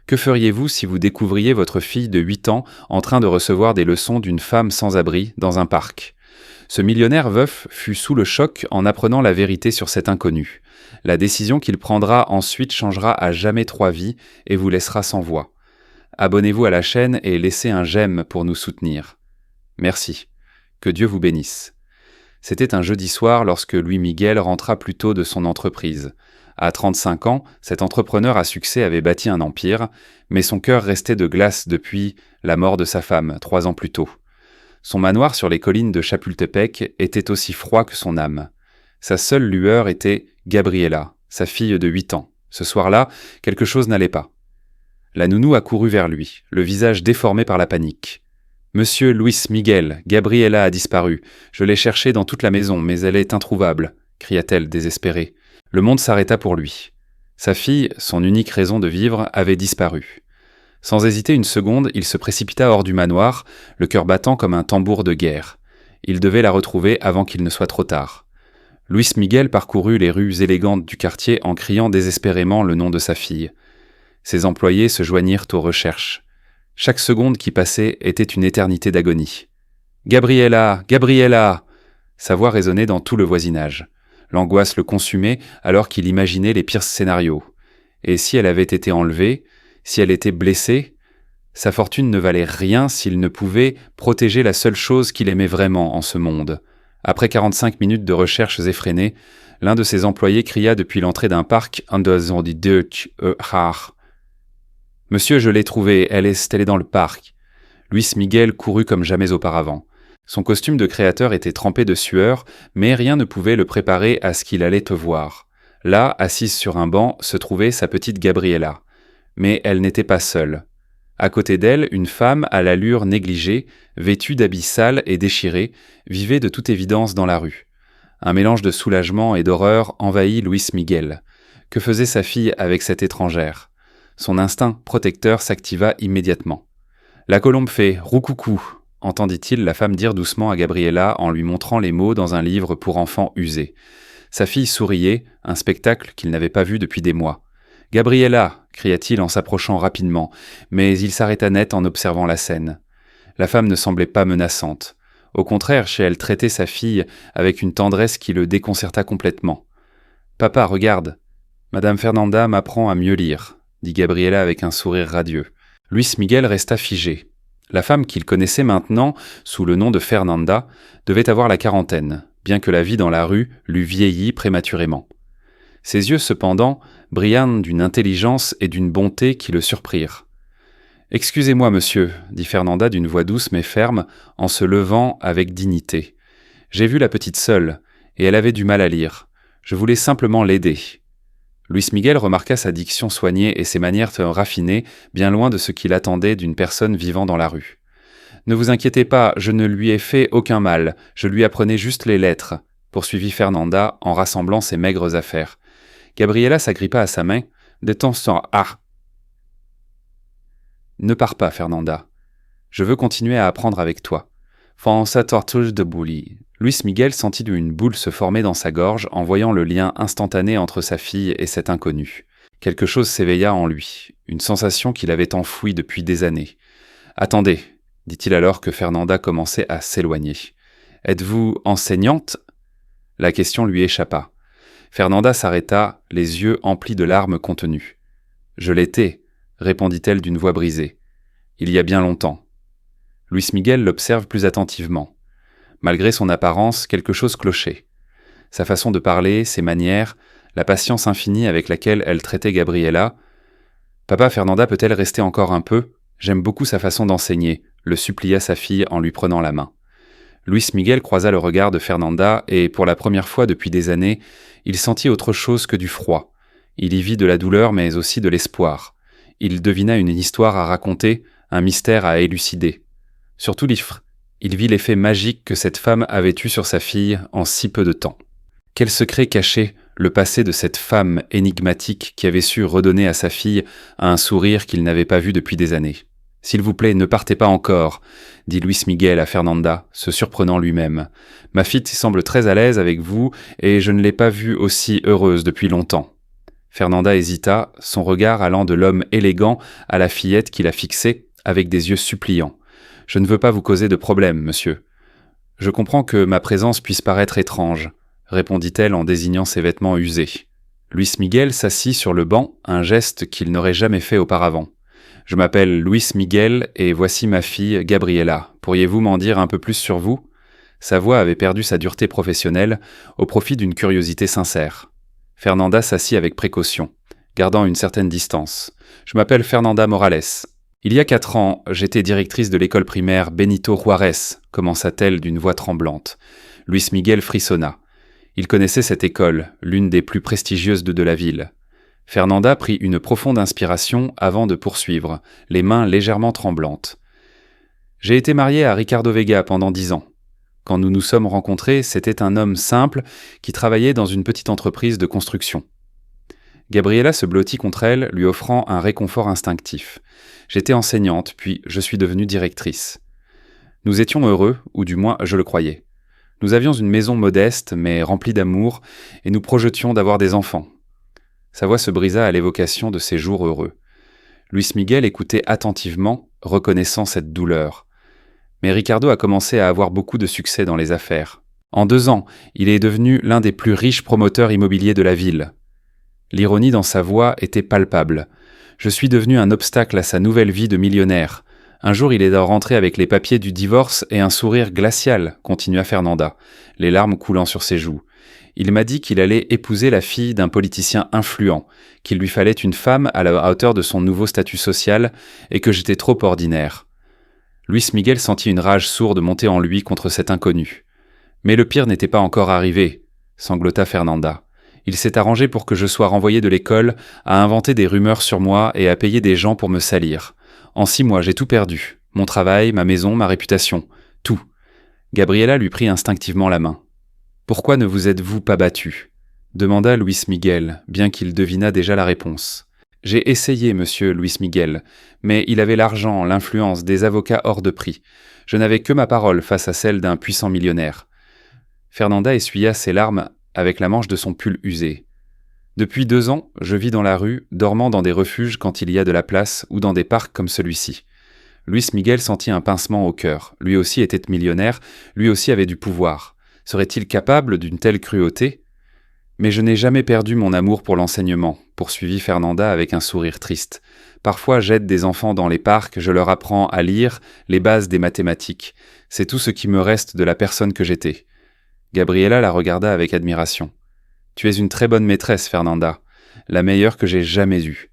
Que feriez-vous si vous découvriez votre fille de 8 ans en train de recevoir des leçons d'une femme sans abri dans un parc ? Ce millionnaire veuf fut sous le choc en apprenant la vérité sur cet inconnu. La décision qu'il prendra ensuite changera à jamais 3 vies et vous laissera sans voix. Abonnez-vous à la chaîne et laissez un j'aime pour nous soutenir. Merci. Que Dieu vous bénisse. C'était un jeudi soir lorsque Louis Miguel rentra plus tôt de son entreprise. À 35 ans, cet entrepreneur à succès avait bâti un empire, mais son cœur restait de glace depuis la mort de sa femme, 3 ans plus tôt. Son manoir sur les collines de Chapultepec était aussi froid que son âme. Sa seule lueur était Gabriela, sa fille de 8 ans. Ce soir-là, quelque chose n'allait pas. La nounou accourut vers lui, le visage déformé par la panique. « Monsieur Luis Miguel, Gabriela a disparu. Je l'ai cherchée dans toute la maison, mais elle est introuvable » cria-t-elle désespérée. Le monde s'arrêta pour lui. Sa fille, son unique raison de vivre, avait disparu. Sans hésiter une seconde, il se précipita hors du manoir, le cœur battant comme un tambour de guerre. Il devait la retrouver avant qu'il ne soit trop tard. Luis Miguel parcourut les rues élégantes du quartier en criant désespérément le nom de sa fille. Ses employés se joignirent aux recherches. Chaque seconde qui passait était une éternité d'agonie. « Gabriela! Gabriela !» Sa voix résonnait dans tout le voisinage. L'angoisse le consumait alors qu'il imaginait les pires scénarios. Et si elle avait été enlevée, si elle était blessée, sa fortune ne valait rien s'il ne pouvait protéger la seule chose qu'il aimait vraiment en ce monde. Après 45 minutes de recherches effrénées, l'un de ses employés cria depuis l'entrée d'un parc « Under the Dutch Haar ». « Monsieur, je l'ai trouvée, elle est dans le parc. » Luis Miguel courut comme jamais auparavant. Son costume de créateur était trempé de sueur, mais rien ne pouvait le préparer à ce qu'il allait te voir. Là, assise sur un banc, se trouvait sa petite Gabriela. Mais elle n'était pas seule. À côté d'elle, une femme à l'allure négligée, vêtue d'habits sales et déchirés, vivait de toute évidence dans la rue. Un mélange de soulagement et d'horreur envahit Luis Miguel. Que faisait sa fille avec cette étrangère ? Son instinct protecteur s'activa immédiatement. « La colombe fait « roucoucou », entendit-il la femme dire doucement à Gabriela en lui montrant les mots dans un livre pour enfants usés. Sa fille souriait, un spectacle qu'il n'avait pas vu depuis des mois. « Gabriela !» cria-t-il en s'approchant rapidement, mais il s'arrêta net en observant la scène. La femme ne semblait pas menaçante. Au contraire, elle traitait sa fille avec une tendresse qui le déconcerta complètement. « Papa, regarde. Madame Fernanda m'apprend à mieux lire », dit Gabriela avec un sourire radieux. Luis Miguel resta figé. La femme qu'il connaissait maintenant, sous le nom de Fernanda, devait avoir la quarantaine, bien que la vie dans la rue l'eût vieilli prématurément. Ses yeux, cependant, brillaient d'une intelligence et d'une bonté qui le surprirent. « Excusez-moi, monsieur, » dit Fernanda d'une voix douce mais ferme, en se levant avec dignité. « J'ai vu la petite seule, et elle avait du mal à lire. Je voulais simplement l'aider. » Luis Miguel remarqua sa diction soignée et ses manières raffinées, bien loin de ce qu'il attendait d'une personne vivant dans la rue. « Ne vous inquiétez pas, je ne lui ai fait aucun mal, je lui apprenais juste les lettres, » poursuivit Fernanda en rassemblant ses maigres affaires. Gabriela s'agrippa à sa main. « Détention, ah !»« Ne pars pas, Fernanda. Je veux continuer à apprendre avec toi. » Fansa tortuge de bouli. Luis Miguel sentit une boule se former dans sa gorge en voyant le lien instantané entre sa fille et cet inconnu. Quelque chose s'éveilla en lui, une sensation qu'il avait enfouie depuis des années. « Attendez, » dit-il alors que Fernanda commençait à s'éloigner. « Êtes-vous enseignante ?» La question lui échappa. Fernanda s'arrêta, les yeux emplis de larmes contenues. « Je l'étais, » répondit-elle d'une voix brisée. « Il y a bien longtemps. » Luis Miguel l'observe plus attentivement. Malgré son apparence, quelque chose clochait. Sa façon de parler, ses manières, la patience infinie avec laquelle elle traitait Gabriela. « Papa, Fernanda peut-elle rester encore un peu ? J'aime beaucoup sa façon d'enseigner », le supplia sa fille en lui prenant la main. Luis Miguel croisa le regard de Fernanda et, pour la première fois depuis des années, il sentit autre chose que du froid. Il y vit de la douleur mais aussi de l'espoir. Il devina une histoire à raconter, un mystère à élucider. Surtout il vit l'effet magique que cette femme avait eu sur sa fille en si peu de temps. Quel secret cachait le passé de cette femme énigmatique qui avait su redonner à sa fille un sourire qu'il n'avait pas vu depuis des années. « S'il vous plaît, ne partez pas encore », dit Luis Miguel à Fernanda, se surprenant lui-même. « Ma fille semble très à l'aise avec vous et je ne l'ai pas vue aussi heureuse depuis longtemps. » Fernanda hésita, son regard allant de l'homme élégant à la fillette qui la fixait avec des yeux suppliants. « Je ne veux pas vous causer de problème, monsieur. »« Je comprends que ma présence puisse paraître étrange, » répondit-elle en désignant ses vêtements usés. Luis Miguel s'assit sur le banc, un geste qu'il n'aurait jamais fait auparavant. « Je m'appelle Luis Miguel et voici ma fille Gabriela. Pourriez-vous m'en dire un peu plus sur vous ?» Sa voix avait perdu sa dureté professionnelle au profit d'une curiosité sincère. Fernanda s'assit avec précaution, gardant une certaine distance. « Je m'appelle Fernanda Morales. Il y a 4 ans, j'étais directrice de l'école primaire Benito Juárez, commença-t-elle d'une voix tremblante. Luis Miguel frissonna. Il connaissait cette école, l'une des plus prestigieuses de la ville. Fernanda prit une profonde inspiration avant de poursuivre, les mains légèrement tremblantes. « J'ai été mariée à Ricardo Vega pendant 10 ans. Quand nous nous sommes rencontrés, c'était un homme simple qui travaillait dans une petite entreprise de construction. » Gabriela se blottit contre elle, lui offrant un réconfort instinctif. « J'étais enseignante, puis je suis devenue directrice. Nous étions heureux, ou du moins je le croyais. Nous avions une maison modeste, mais remplie d'amour, et nous projetions d'avoir des enfants. » Sa voix se brisa à l'évocation de ces jours heureux. Luis Miguel écoutait attentivement, reconnaissant cette douleur. Mais Ricardo a commencé à avoir beaucoup de succès dans les affaires. En 2 ans, il est devenu l'un des plus riches promoteurs immobiliers de la ville. L'ironie dans sa voix était palpable. « Je suis devenu un obstacle à sa nouvelle vie de millionnaire. Un jour, il est rentré avec les papiers du divorce et un sourire glacial, continua Fernanda, les larmes coulant sur ses joues. Il m'a dit qu'il allait épouser la fille d'un politicien influent, qu'il lui fallait une femme à la hauteur de son nouveau statut social et que j'étais trop ordinaire. » Luis Miguel sentit une rage sourde monter en lui contre cet inconnu. « Mais le pire n'était pas encore arrivé, » sanglota Fernanda. « Il s'est arrangé pour que je sois renvoyé de l'école, à inventer des rumeurs sur moi et à payer des gens pour me salir. En 6 mois, j'ai tout perdu. Mon travail, ma maison, ma réputation. Tout. » Gabriela lui prit instinctivement la main. « Pourquoi ne vous êtes-vous pas battu ?» demanda Luis Miguel, bien qu'il devinât déjà la réponse. « J'ai essayé, monsieur Luis Miguel, mais il avait l'argent, l'influence, des avocats hors de prix. Je n'avais que ma parole face à celle d'un puissant millionnaire. » Fernanda essuya ses larmes avec la manche de son pull usé. « Depuis 2 ans, je vis dans la rue, dormant dans des refuges quand il y a de la place ou dans des parcs comme celui-ci. » Luis Miguel sentit un pincement au cœur. Lui aussi était millionnaire, lui aussi avait du pouvoir. Serait-il capable d'une telle cruauté ? « Mais je n'ai jamais perdu mon amour pour l'enseignement, » poursuivit Fernanda avec un sourire triste. « Parfois j'aide des enfants dans les parcs, je leur apprends à lire les bases des mathématiques. C'est tout ce qui me reste de la personne que j'étais. » Gabriela la regarda avec admiration. « Tu es une très bonne maîtresse, Fernanda, la meilleure que j'ai jamais eue. »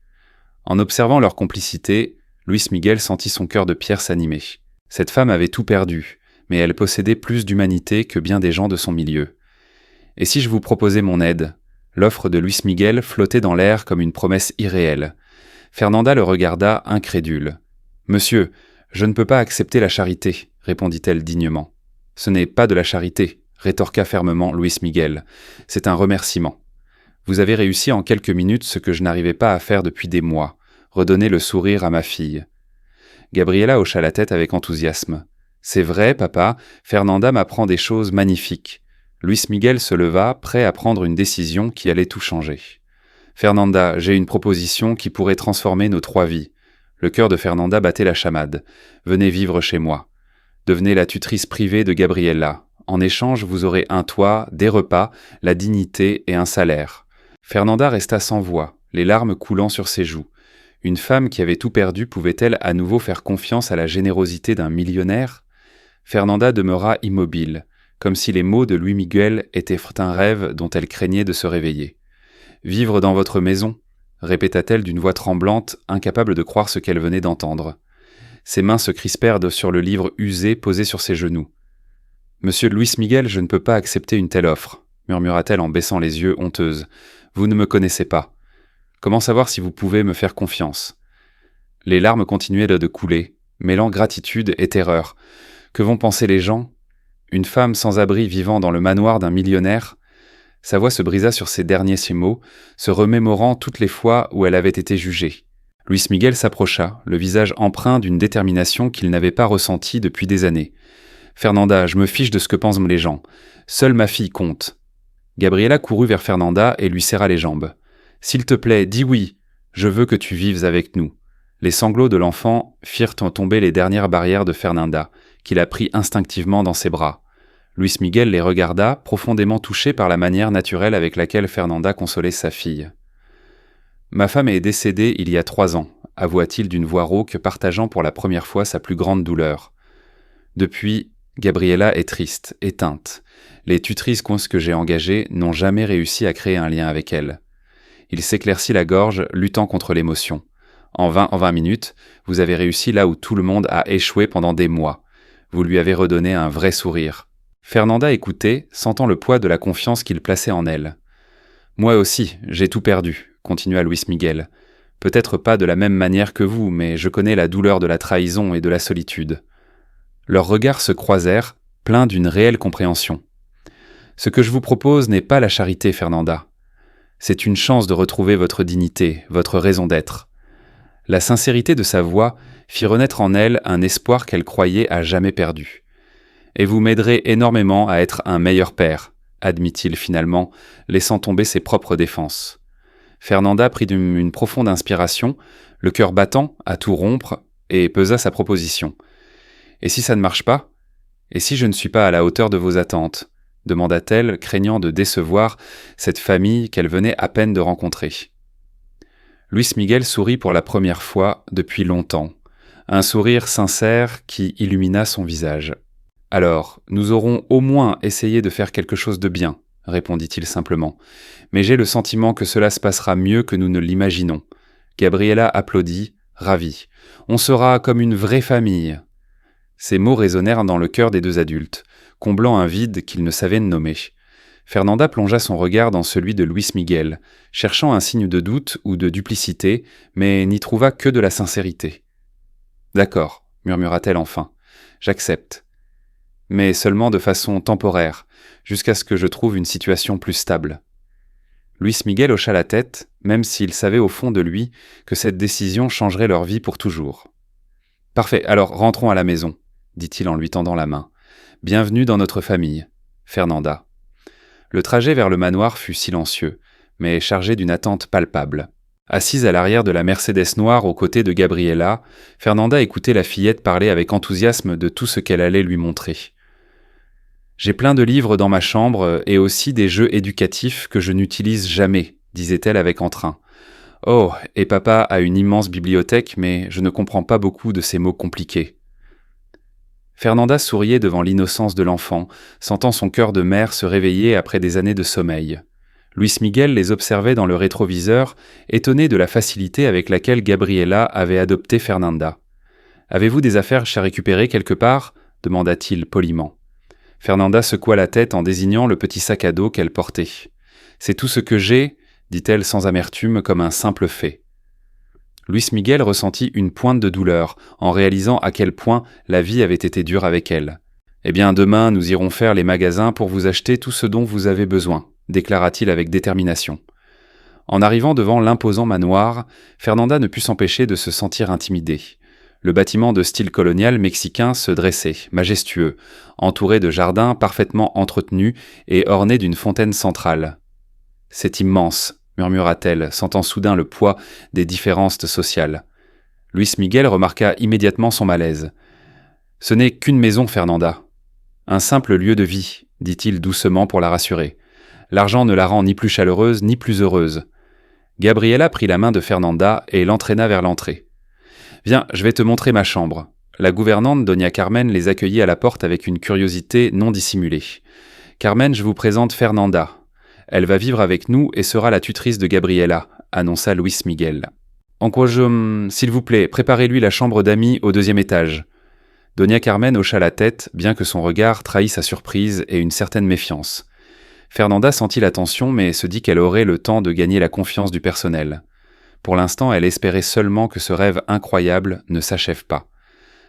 En observant leur complicité, Luis Miguel sentit son cœur de pierre s'animer. Cette femme avait tout perdu, mais elle possédait plus d'humanité que bien des gens de son milieu. « Et si je vous proposais mon aide ?» L'offre de Luis Miguel flottait dans l'air comme une promesse irréelle. Fernanda le regarda, incrédule. « Monsieur, je ne peux pas accepter la charité, » répondit-elle dignement. « Ce n'est pas de la charité, » rétorqua fermement Luis Miguel. « C'est un remerciement. Vous avez réussi en quelques minutes ce que je n'arrivais pas à faire depuis des mois, redonner le sourire à ma fille. » Gabriela hocha la tête avec enthousiasme. « C'est vrai, papa, Fernanda m'apprend des choses magnifiques. » Luis Miguel se leva, prêt à prendre une décision qui allait tout changer. « Fernanda, j'ai une proposition qui pourrait transformer nos 3 vies. » Le cœur de Fernanda battait la chamade. « Venez vivre chez moi. Devenez la tutrice privée de Gabriela. En échange, vous aurez un toit, des repas, la dignité et un salaire. » Fernanda resta sans voix, les larmes coulant sur ses joues. Une femme qui avait tout perdu pouvait-elle à nouveau faire confiance à la générosité d'un millionnaire ? Fernanda demeura immobile, comme si les mots de Luis Miguel étaient un rêve dont elle craignait de se réveiller. « Vivre dans votre maison ?» répéta-t-elle d'une voix tremblante, incapable de croire ce qu'elle venait d'entendre. Ses mains se crispèrent sur le livre usé posé sur ses genoux. « Monsieur Luis Miguel, je ne peux pas accepter une telle offre, » murmura-t-elle en baissant les yeux, honteuse. « Vous ne me connaissez pas. Comment savoir si vous pouvez me faire confiance ?» Les larmes continuaient de couler, mêlant gratitude et terreur. Que vont penser les gens ? Une femme sans abri vivant dans le manoir d'un millionnaire ? Sa voix se brisa sur ces derniers mots, se remémorant toutes les fois où elle avait été jugée. Luis Miguel s'approcha, le visage empreint d'une détermination qu'il n'avait pas ressentie depuis des années. « Fernanda, je me fiche de ce que pensent les gens. Seule ma fille compte. » Gabriela courut vers Fernanda et lui serra les jambes. « S'il te plaît, dis oui, je veux que tu vives avec nous. » Les sanglots de l'enfant firent tomber les dernières barrières de Fernanda, qui la prit instinctivement dans ses bras. Luis Miguel les regarda, profondément touché par la manière naturelle avec laquelle Fernanda consolait sa fille. « Ma femme est décédée il y a 3 ans, avoua-t-il d'une voix rauque, partageant pour la première fois sa plus grande douleur. Depuis, Gabriela est triste, éteinte. Les tutrices que j'ai engagées n'ont jamais réussi à créer un lien avec elle. » Il s'éclaircit la gorge, luttant contre l'émotion. En 20 minutes, vous avez réussi là où tout le monde a échoué pendant des mois. Vous lui avez redonné un vrai sourire. Fernanda écoutait, sentant le poids de la confiance qu'il plaçait en elle. « Moi aussi, j'ai tout perdu, » continua Luis Miguel. « Peut-être pas de la même manière que vous, mais je connais la douleur de la trahison et de la solitude. » Leurs regards se croisèrent, pleins d'une réelle compréhension. « Ce que je vous propose n'est pas la charité, Fernanda. C'est une chance de retrouver votre dignité, votre raison d'être. » La sincérité de sa voix fit renaître en elle un espoir qu'elle croyait à jamais perdu. « Et vous m'aiderez énormément à être un meilleur père, » admit-il finalement, laissant tomber ses propres défenses. Fernanda prit une profonde inspiration, le cœur battant, à tout rompre, et pesa sa proposition. « Et si ça ne marche pas ? Et si je ne suis pas à la hauteur de vos attentes ?» demanda-t-elle, craignant de décevoir cette famille qu'elle venait à peine de rencontrer. Luis Miguel sourit pour la première fois depuis longtemps, un sourire sincère qui illumina son visage. « Alors, nous aurons au moins essayé de faire quelque chose de bien, » répondit-il simplement. « Mais j'ai le sentiment que cela se passera mieux que nous ne l'imaginons. » Gabriela applaudit, ravie. « On sera comme une vraie famille. » Ces mots résonnèrent dans le cœur des deux adultes, comblant un vide qu'ils ne savaient nommer. Fernanda plongea son regard dans celui de Luis Miguel, cherchant un signe de doute ou de duplicité, mais n'y trouva que de la sincérité. « D'accord, » murmura-t-elle enfin, « j'accepte. Mais seulement de façon temporaire, jusqu'à ce que je trouve une situation plus stable. » Luis Miguel hocha la tête, même s'il savait au fond de lui que cette décision changerait leur vie pour toujours. « Parfait, alors rentrons à la maison, » dit-il en lui tendant la main. « Bienvenue dans notre famille, Fernanda. » Le trajet vers le manoir fut silencieux, mais chargé d'une attente palpable. Assise à l'arrière de la Mercedes noire aux côtés de Gabriela, Fernanda écoutait la fillette parler avec enthousiasme de tout ce qu'elle allait lui montrer. « J'ai plein de livres dans ma chambre et aussi des jeux éducatifs que je n'utilise jamais, » disait-elle avec entrain. « Oh, et papa a une immense bibliothèque, mais je ne comprends pas beaucoup de ces mots compliqués. » Fernanda souriait devant l'innocence de l'enfant, sentant son cœur de mère se réveiller après des années de sommeil. Luis Miguel les observait dans le rétroviseur, étonné de la facilité avec laquelle Gabriela avait adopté Fernanda. « Avez-vous des affaires à récupérer quelque part ?» demanda-t-il poliment. Fernanda secoua la tête en désignant le petit sac à dos qu'elle portait. « C'est tout ce que j'ai » dit-elle sans amertume comme un simple fait. Luis Miguel ressentit une pointe de douleur en réalisant à quel point la vie avait été dure avec elle. « Eh bien, demain, nous irons faire les magasins pour vous acheter tout ce dont vous avez besoin, » déclara-t-il avec détermination. En arrivant devant l'imposant manoir, Fernanda ne put s'empêcher de se sentir intimidée. Le bâtiment de style colonial mexicain se dressait, majestueux, entouré de jardins parfaitement entretenus et orné d'une fontaine centrale. « C'est immense », murmura-t-elle, sentant soudain le poids des différences sociales. Luis Miguel remarqua immédiatement son malaise. « Ce n'est qu'une maison, Fernanda. »« Un simple lieu de vie, » dit-il doucement pour la rassurer. « L'argent ne la rend ni plus chaleureuse ni plus heureuse. » Gabriela prit la main de Fernanda et l'entraîna vers l'entrée. « Viens, je vais te montrer ma chambre. » La gouvernante, Doña Carmen, les accueillit à la porte avec une curiosité non dissimulée. « Carmen, je vous présente Fernanda. Elle va vivre avec nous et sera la tutrice de Gabriela, » annonça Luis Miguel. « S'il vous plaît, préparez-lui la chambre d'amis au 2e étage. » Doña Carmen hocha la tête, bien que son regard trahît sa surprise et une certaine méfiance. Fernanda sentit la tension, mais se dit qu'elle aurait le temps de gagner la confiance du personnel. Pour l'instant, elle espérait seulement que ce rêve incroyable ne s'achève pas.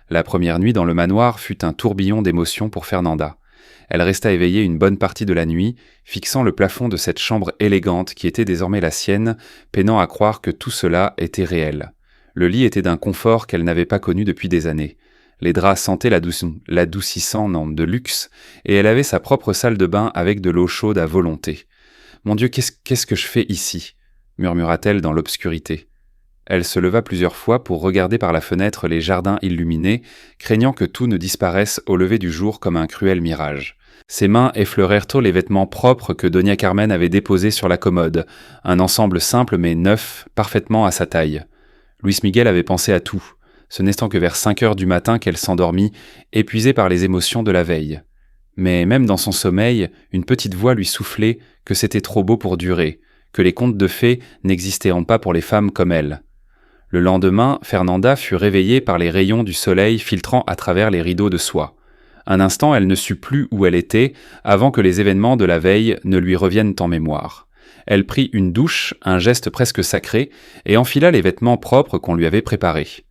La première nuit dans le manoir fut un tourbillon d'émotions pour Fernanda. Elle resta éveillée une bonne partie de la nuit, fixant le plafond de cette chambre élégante qui était désormais la sienne, peinant à croire que tout cela était réel. Le lit était d'un confort qu'elle n'avait pas connu depuis des années. Les draps sentaient l'adoucissant de luxe, et elle avait sa propre salle de bain avec de l'eau chaude à volonté. « Mon Dieu, qu'est-ce que je fais ici ?» murmura-t-elle dans l'obscurité. Elle se leva plusieurs fois pour regarder par la fenêtre les jardins illuminés, craignant que tout ne disparaisse au lever du jour comme un cruel mirage. Ses mains effleurèrent tôt les vêtements propres que Doña Carmen avait déposés sur la commode, un ensemble simple mais neuf, parfaitement à sa taille. Luis Miguel avait pensé à tout, ce n'étant que vers 5 heures du matin qu'elle s'endormit, épuisée par les émotions de la veille. Mais même dans son sommeil, une petite voix lui soufflait que c'était trop beau pour durer, que les contes de fées n'existeront pas pour les femmes comme elle. Le lendemain, Fernanda fut réveillée par les rayons du soleil filtrant à travers les rideaux de soie. Un instant, elle ne sut plus où elle était, avant que les événements de la veille ne lui reviennent en mémoire. Elle prit une douche, un geste presque sacré, et enfila les vêtements propres qu'on lui avait préparés.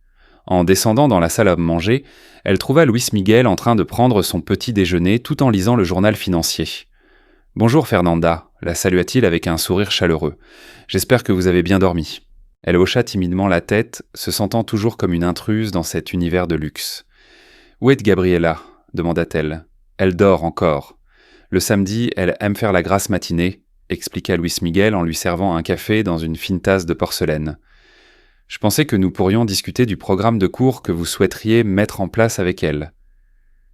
En descendant dans la salle à manger, elle trouva Luis Miguel en train de prendre son petit déjeuner tout en lisant le journal financier. « Bonjour Fernanda », la salua-t-il avec un sourire chaleureux. « J'espère que vous avez bien dormi. » Elle hocha timidement la tête, se sentant toujours comme une intruse dans cet univers de luxe. « Où est Gabriela ?» demanda-t-elle. « Elle dort encore. Le samedi, elle aime faire la grasse matinée, » expliqua Luis Miguel en lui servant un café dans une fine tasse de porcelaine. « Je pensais que nous pourrions discuter du programme de cours que vous souhaiteriez mettre en place avec elle. »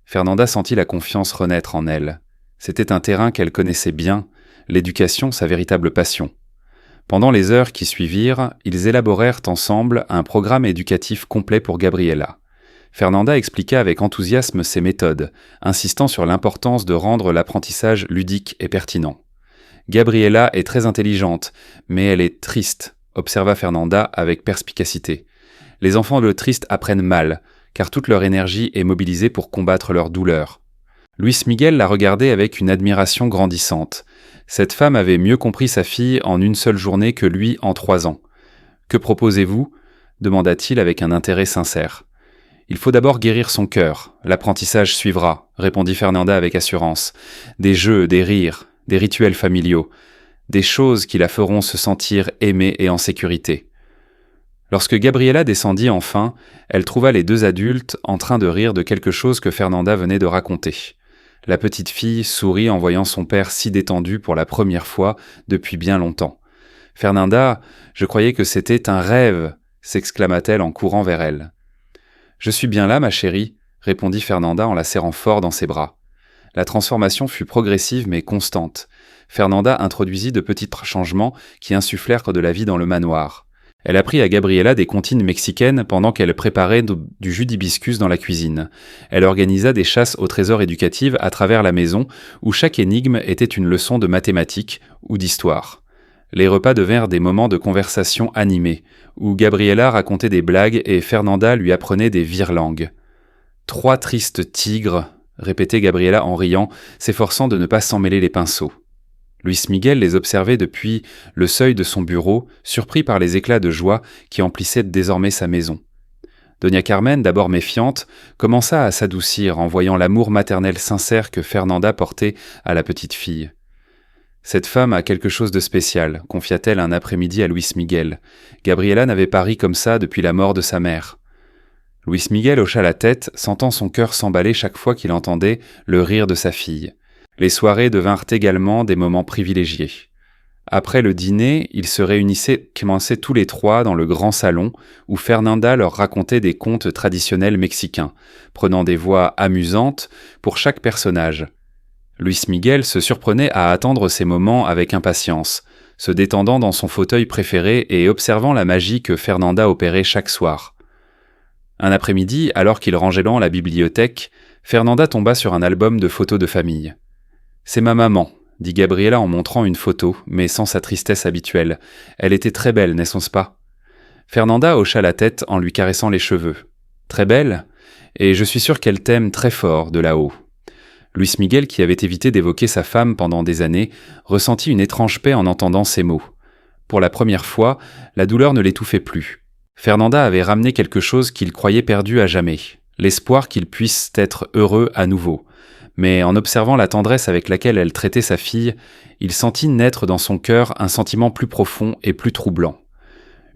Fernanda sentit la confiance renaître en elle. C'était un terrain qu'elle connaissait bien, l'éducation sa véritable passion. Pendant les heures qui suivirent, ils élaborèrent ensemble un programme éducatif complet pour Gabriela. Fernanda expliqua avec enthousiasme ses méthodes, insistant sur l'importance de rendre l'apprentissage ludique et pertinent. « Gabriela est très intelligente, mais elle est triste », observa Fernanda avec perspicacité. « Les enfants de tristes apprennent mal, car toute leur énergie est mobilisée pour combattre leur douleur. » Luis Miguel la regardait avec une admiration grandissante. Cette femme avait mieux compris sa fille en une seule journée que lui en 3 ans. « Que proposez-vous » demanda-t-il avec un intérêt sincère. « Il faut d'abord guérir son cœur. L'apprentissage suivra, » répondit Fernanda avec assurance. « Des jeux, des rires, des rituels familiaux, des choses qui la feront se sentir aimée et en sécurité. » Lorsque Gabriela descendit enfin, elle trouva les 2 adultes en train de rire de quelque chose que Fernanda venait de raconter. La petite fille sourit en voyant son père si détendu pour la première fois depuis bien longtemps. « Fernanda, je croyais que c'était un rêve !» s'exclama-t-elle en courant vers elle. « Je suis bien là, ma chérie !» répondit Fernanda en la serrant fort dans ses bras. La transformation fut progressive mais constante. Fernanda introduisit de petits changements qui insufflèrent de la vie dans le manoir. Elle apprit à Gabriela des comptines mexicaines pendant qu'elle préparait du jus d'hibiscus dans la cuisine. Elle organisa des chasses au trésor éducatives à travers la maison, où chaque énigme était une leçon de mathématiques ou d'histoire. Les repas devinrent des moments de conversation animés, où Gabriela racontait des blagues et Fernanda lui apprenait des virelangues. « 3 tristes tigres », répétait Gabriela en riant, s'efforçant de ne pas s'emmêler les pinceaux. Luis Miguel les observait depuis le seuil de son bureau, surpris par les éclats de joie qui emplissaient désormais sa maison. Doña Carmen, d'abord méfiante, commença à s'adoucir en voyant l'amour maternel sincère que Fernanda portait à la petite fille. « Cette femme a quelque chose de spécial », confia-t-elle un après-midi à Luis Miguel. « Gabriela n'avait pas ri comme ça depuis la mort de sa mère. » Luis Miguel hocha la tête, sentant son cœur s'emballer chaque fois qu'il entendait le rire de sa fille. Les soirées devinrent également des moments privilégiés. Après le dîner, ils se commençaient tous les 3 dans le grand salon où Fernanda leur racontait des contes traditionnels mexicains, prenant des voix amusantes pour chaque personnage. Luis Miguel se surprenait à attendre ces moments avec impatience, se détendant dans son fauteuil préféré et observant la magie que Fernanda opérait chaque soir. Un après-midi, alors qu'il rangeait dans la bibliothèque, Fernanda tomba sur un album de photos de famille. « C'est ma maman », dit Gabriela en montrant une photo, mais sans sa tristesse habituelle. « Elle était très belle, n'est-ce pas ?» Fernanda hocha la tête en lui caressant les cheveux. « Très belle ? Et je suis sûr qu'elle t'aime très fort de là-haut. » Luis Miguel, qui avait évité d'évoquer sa femme pendant des années, ressentit une étrange paix en entendant ces mots. Pour la première fois, la douleur ne l'étouffait plus. Fernanda avait ramené quelque chose qu'il croyait perdu à jamais, l'espoir qu'il puisse être heureux à nouveau. Mais en observant la tendresse avec laquelle elle traitait sa fille, il sentit naître dans son cœur un sentiment plus profond et plus troublant.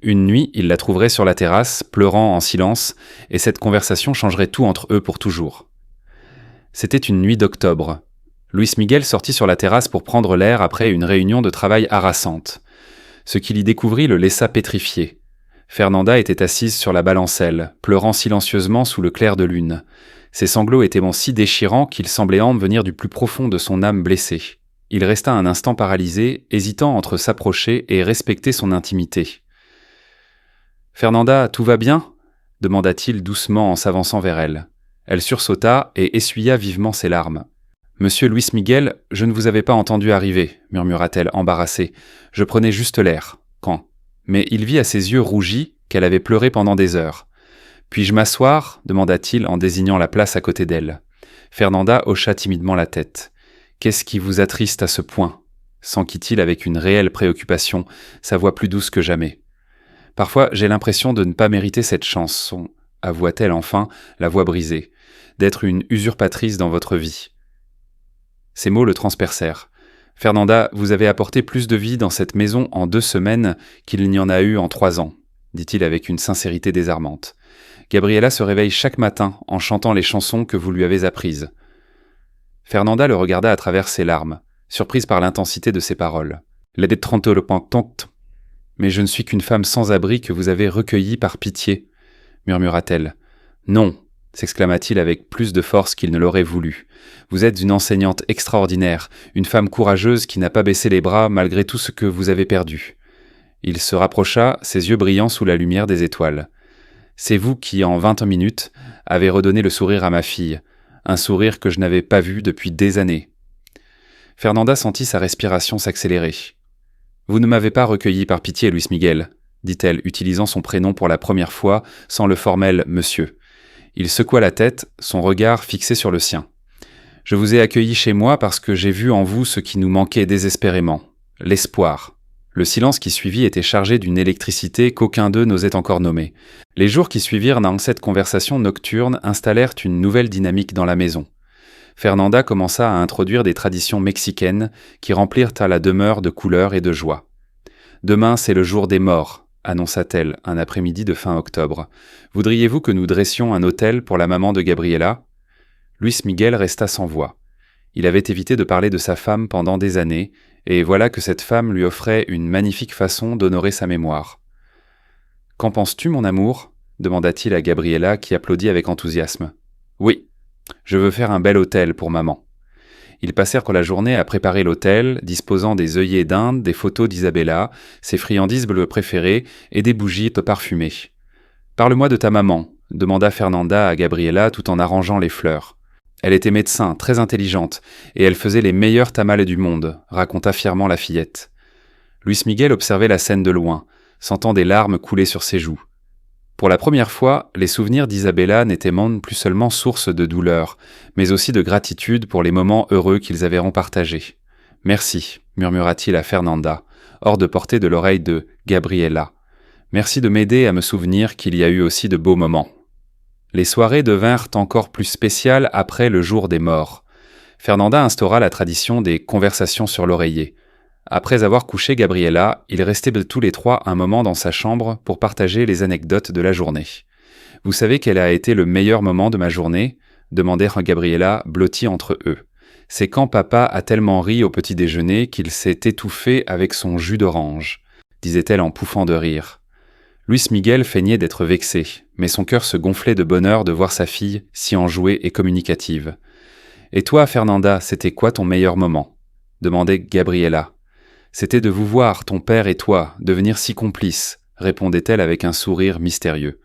Une nuit, il la trouverait sur la terrasse, pleurant en silence, et cette conversation changerait tout entre eux pour toujours. C'était une nuit d'octobre. Luis Miguel sortit sur la terrasse pour prendre l'air après une réunion de travail harassante. Ce qu'il y découvrit le laissa pétrifié. Fernanda était assise sur la balancelle, pleurant silencieusement sous le clair de lune. Ses sanglots étaient si déchirants qu'ils semblaient venir du plus profond de son âme blessée. Il resta un instant paralysé, hésitant entre s'approcher et respecter son intimité. « Fernanda, tout va bien ?» demanda-t-il doucement en s'avançant vers elle. Elle sursauta et essuya vivement ses larmes. « Monsieur Luis Miguel, je ne vous avais pas entendu arriver, » murmura-t-elle embarrassée. « Je prenais juste l'air. Quand ?» Mais il vit à ses yeux rougis qu'elle avait pleuré pendant des heures. « Puis-je m'asseoir ?» demanda-t-il en désignant la place à côté d'elle. Fernanda hocha timidement la tête. « Qu'est-ce qui vous attriste à ce point ?» s'enquit-il avec une réelle préoccupation, sa voix plus douce que jamais. « Parfois, j'ai l'impression de ne pas mériter cette chanson, avoua-t-elle enfin, la voix brisée, d'être une usurpatrice dans votre vie. » Ces mots le transpercèrent. « Fernanda, vous avez apporté plus de vie dans cette maison en 2 semaines qu'il n'y en a eu en 3 ans, dit-il avec une sincérité désarmante. Gabriela se réveille chaque matin en chantant les chansons que vous lui avez apprises. » Fernanda le regarda à travers ses larmes, surprise par l'intensité de ses paroles. « Mais je ne suis qu'une femme sans abri que vous avez recueillie par pitié, » murmura-t-elle. « Non, » s'exclama-t-il avec plus de force qu'il ne l'aurait voulu. « Vous êtes une enseignante extraordinaire, une femme courageuse qui n'a pas baissé les bras malgré tout ce que vous avez perdu. » Il se rapprocha, ses yeux brillants sous la lumière des étoiles. « C'est vous qui, en 20 minutes, avez redonné le sourire à ma fille, un sourire que je n'avais pas vu depuis des années. » Fernanda sentit sa respiration s'accélérer. « Vous ne m'avez pas recueilli par pitié, Luis Miguel, » dit-elle, utilisant son prénom pour la première fois, sans le formel « monsieur ». Il secoua la tête, son regard fixé sur le sien. « Je vous ai accueilli chez moi parce que j'ai vu en vous ce qui nous manquait désespérément, l'espoir. » Le silence qui suivit était chargé d'une électricité qu'aucun d'eux n'osait encore nommer. Les jours qui suivirent dans cette conversation nocturne installèrent une nouvelle dynamique dans la maison. Fernanda commença à introduire des traditions mexicaines qui remplirent à la demeure de couleurs et de joie. « Demain, c'est le jour des morts, » annonça-t-elle un après-midi de fin octobre. « Voudriez-vous que nous dressions un autel pour la maman de Gabriela ?» Luis Miguel resta sans voix. Il avait évité de parler de sa femme pendant des années, et voilà que cette femme lui offrait une magnifique façon d'honorer sa mémoire. « Qu'en penses-tu, mon amour ?» demanda-t-il à Gabriela qui applaudit avec enthousiasme. « Oui, je veux faire un bel autel pour maman. » Ils passèrent la journée à préparer l'autel, disposant des œillets d'Inde, des photos d'Isabella, ses friandises bleues préférées et des bougies parfumées. « Parle-moi de ta maman » demanda Fernanda à Gabriela tout en arrangeant les fleurs. Elle était médecin, très intelligente, et elle faisait les meilleurs tamales du monde, raconta fièrement la fillette. Luis Miguel observait la scène de loin, sentant des larmes couler sur ses joues. Pour la première fois, les souvenirs d'Isabella n'étaient plus seulement source de douleur, mais aussi de gratitude pour les moments heureux qu'ils avaient partagés. « Merci » murmura-t-il à Fernanda, hors de portée de l'oreille de Gabriela. « Merci de m'aider à me souvenir qu'il y a eu aussi de beaux moments. » Les soirées devinrent encore plus spéciales après le jour des morts. Fernanda instaura la tradition des conversations sur l'oreiller. Après avoir couché Gabriela, ils restaient tous les trois un moment dans sa chambre pour partager les anecdotes de la journée. « Vous savez quel a été le meilleur moment de ma journée ?» demandèrent Gabriela, blottis entre eux. « C'est quand papa a tellement ri au petit déjeuner qu'il s'est étouffé avec son jus d'orange, » disait-elle en pouffant de rire. Luis Miguel feignait d'être vexé, mais son cœur se gonflait de bonheur de voir sa fille si enjouée et communicative. « Et toi, Fernanda, c'était quoi ton meilleur moment ?» demandait Gabriela. « C'était de vous voir, ton père et toi, devenir si complices, » répondait-elle avec un sourire mystérieux.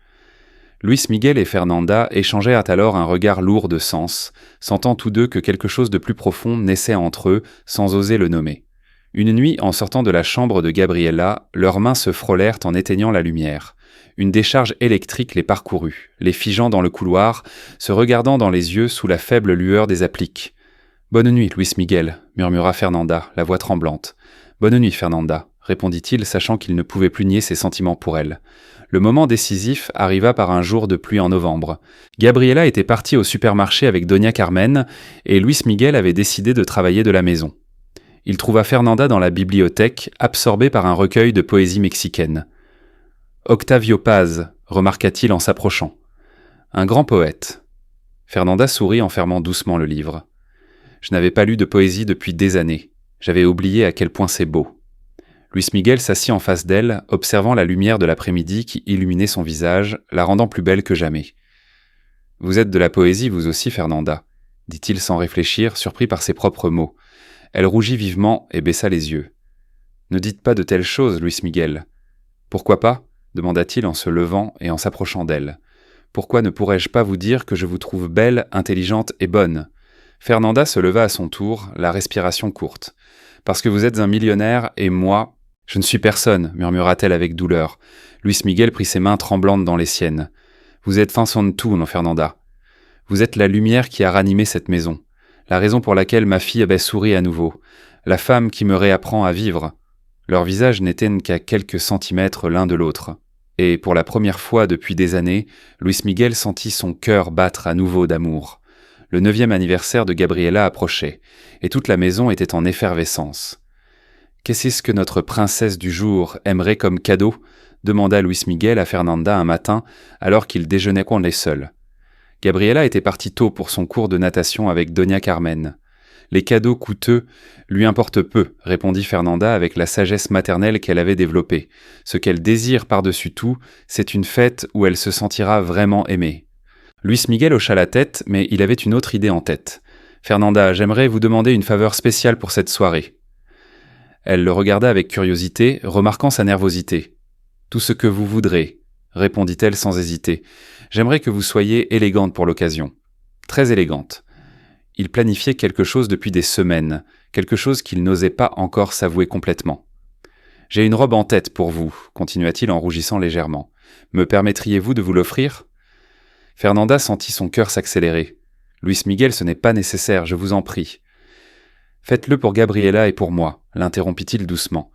Luis Miguel et Fernanda échangèrent alors un regard lourd de sens, sentant tous deux que quelque chose de plus profond naissait entre eux sans oser le nommer. Une nuit, en sortant de la chambre de Gabriela, leurs mains se frôlèrent en éteignant la lumière. Une décharge électrique les parcourut, les figeant dans le couloir, se regardant dans les yeux sous la faible lueur des appliques. « Bonne nuit, Luis Miguel » murmura Fernanda, la voix tremblante. « Bonne nuit, Fernanda » répondit-il, sachant qu'il ne pouvait plus nier ses sentiments pour elle. Le moment décisif arriva par un jour de pluie en novembre. Gabriela était partie au supermarché avec Doña Carmen, et Luis Miguel avait décidé de travailler de la maison. Il trouva Fernanda dans la bibliothèque, absorbée par un recueil de poésie mexicaine. « Octavio Paz » remarqua-t-il en s'approchant. « Un grand poète. » Fernanda sourit en fermant doucement le livre. « Je n'avais pas lu de poésie depuis des années. J'avais oublié à quel point c'est beau. » Luis Miguel s'assit en face d'elle, observant la lumière de l'après-midi qui illuminait son visage, la rendant plus belle que jamais. « Vous êtes de la poésie, vous aussi, Fernanda », dit-il sans réfléchir, surpris par ses propres mots. Elle rougit vivement et baissa les yeux. « Ne dites pas de telles choses, Luis Miguel. »« Pourquoi pas ?» demanda-t-il en se levant et en s'approchant d'elle. « Pourquoi ne pourrais-je pas vous dire que je vous trouve belle, intelligente et bonne ?» Fernanda se leva à son tour, la respiration courte. « Parce que vous êtes un millionnaire et moi... » « Je ne suis personne, murmura-t-elle avec douleur. Luis Miguel prit ses mains tremblantes dans les siennes. « Vous êtes fin son tout, non, Fernanda. Vous êtes la lumière qui a ranimé cette maison, la raison pour laquelle ma fille avait souri à nouveau, la femme qui me réapprend à vivre. » Leurs visages n'étaient qu'à quelques centimètres l'un de l'autre. Et pour la première fois depuis des années, Luis Miguel sentit son cœur battre à nouveau d'amour. Le 9e anniversaire de Gabriela approchait, et toute la maison était en effervescence. « Qu'est-ce que notre princesse du jour aimerait comme cadeau ?» demanda Luis Miguel à Fernanda un matin, alors qu'ils déjeunaient qu'on est seuls. Gabriela était partie tôt pour son cours de natation avec Doña Carmen. « Les cadeaux coûteux lui importent peu, répondit Fernanda avec la sagesse maternelle qu'elle avait développée. Ce qu'elle désire par-dessus tout, c'est une fête où elle se sentira vraiment aimée. Luis Miguel hocha la tête, mais il avait une autre idée en tête. « Fernanda, j'aimerais vous demander une faveur spéciale pour cette soirée. » Elle le regarda avec curiosité, remarquant sa nervosité. « Tout ce que vous voudrez, » répondit-elle sans hésiter. « J'aimerais que vous soyez élégante pour l'occasion. Très élégante. » Il planifiait quelque chose depuis des semaines, quelque chose qu'il n'osait pas encore s'avouer complètement. « J'ai une robe en tête pour vous, » continua-t-il en rougissant légèrement. « Me permettriez-vous de vous l'offrir ?» Fernanda sentit son cœur s'accélérer. « Luis Miguel, ce n'est pas nécessaire, je vous en prie. » « Faites-le pour Gabriela et pour moi, » l'interrompit-il doucement.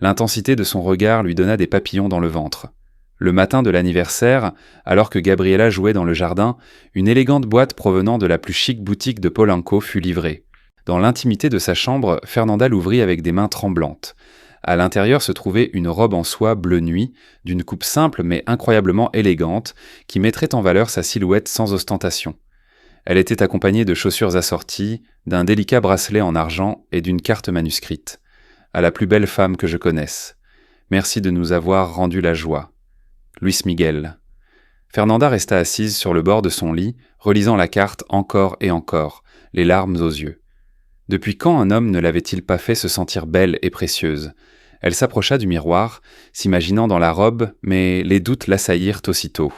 L'intensité de son regard lui donna des papillons dans le ventre. Le matin de l'anniversaire, alors que Gabriela jouait dans le jardin, une élégante boîte provenant de la plus chic boutique de Polanco fut livrée. Dans l'intimité de sa chambre, Fernanda l'ouvrit avec des mains tremblantes. À l'intérieur se trouvait une robe en soie bleu nuit, d'une coupe simple mais incroyablement élégante, qui mettrait en valeur sa silhouette sans ostentation. Elle était accompagnée de chaussures assorties, d'un délicat bracelet en argent et d'une carte manuscrite. « À la plus belle femme que je connaisse. Merci de nous avoir rendu la joie. Luis Miguel. » Fernanda resta assise sur le bord de son lit, relisant la carte encore et encore, les larmes aux yeux. Depuis quand un homme ne l'avait-il pas fait se sentir belle et précieuse ? Elle s'approcha du miroir, s'imaginant dans la robe, mais les doutes l'assaillirent aussitôt.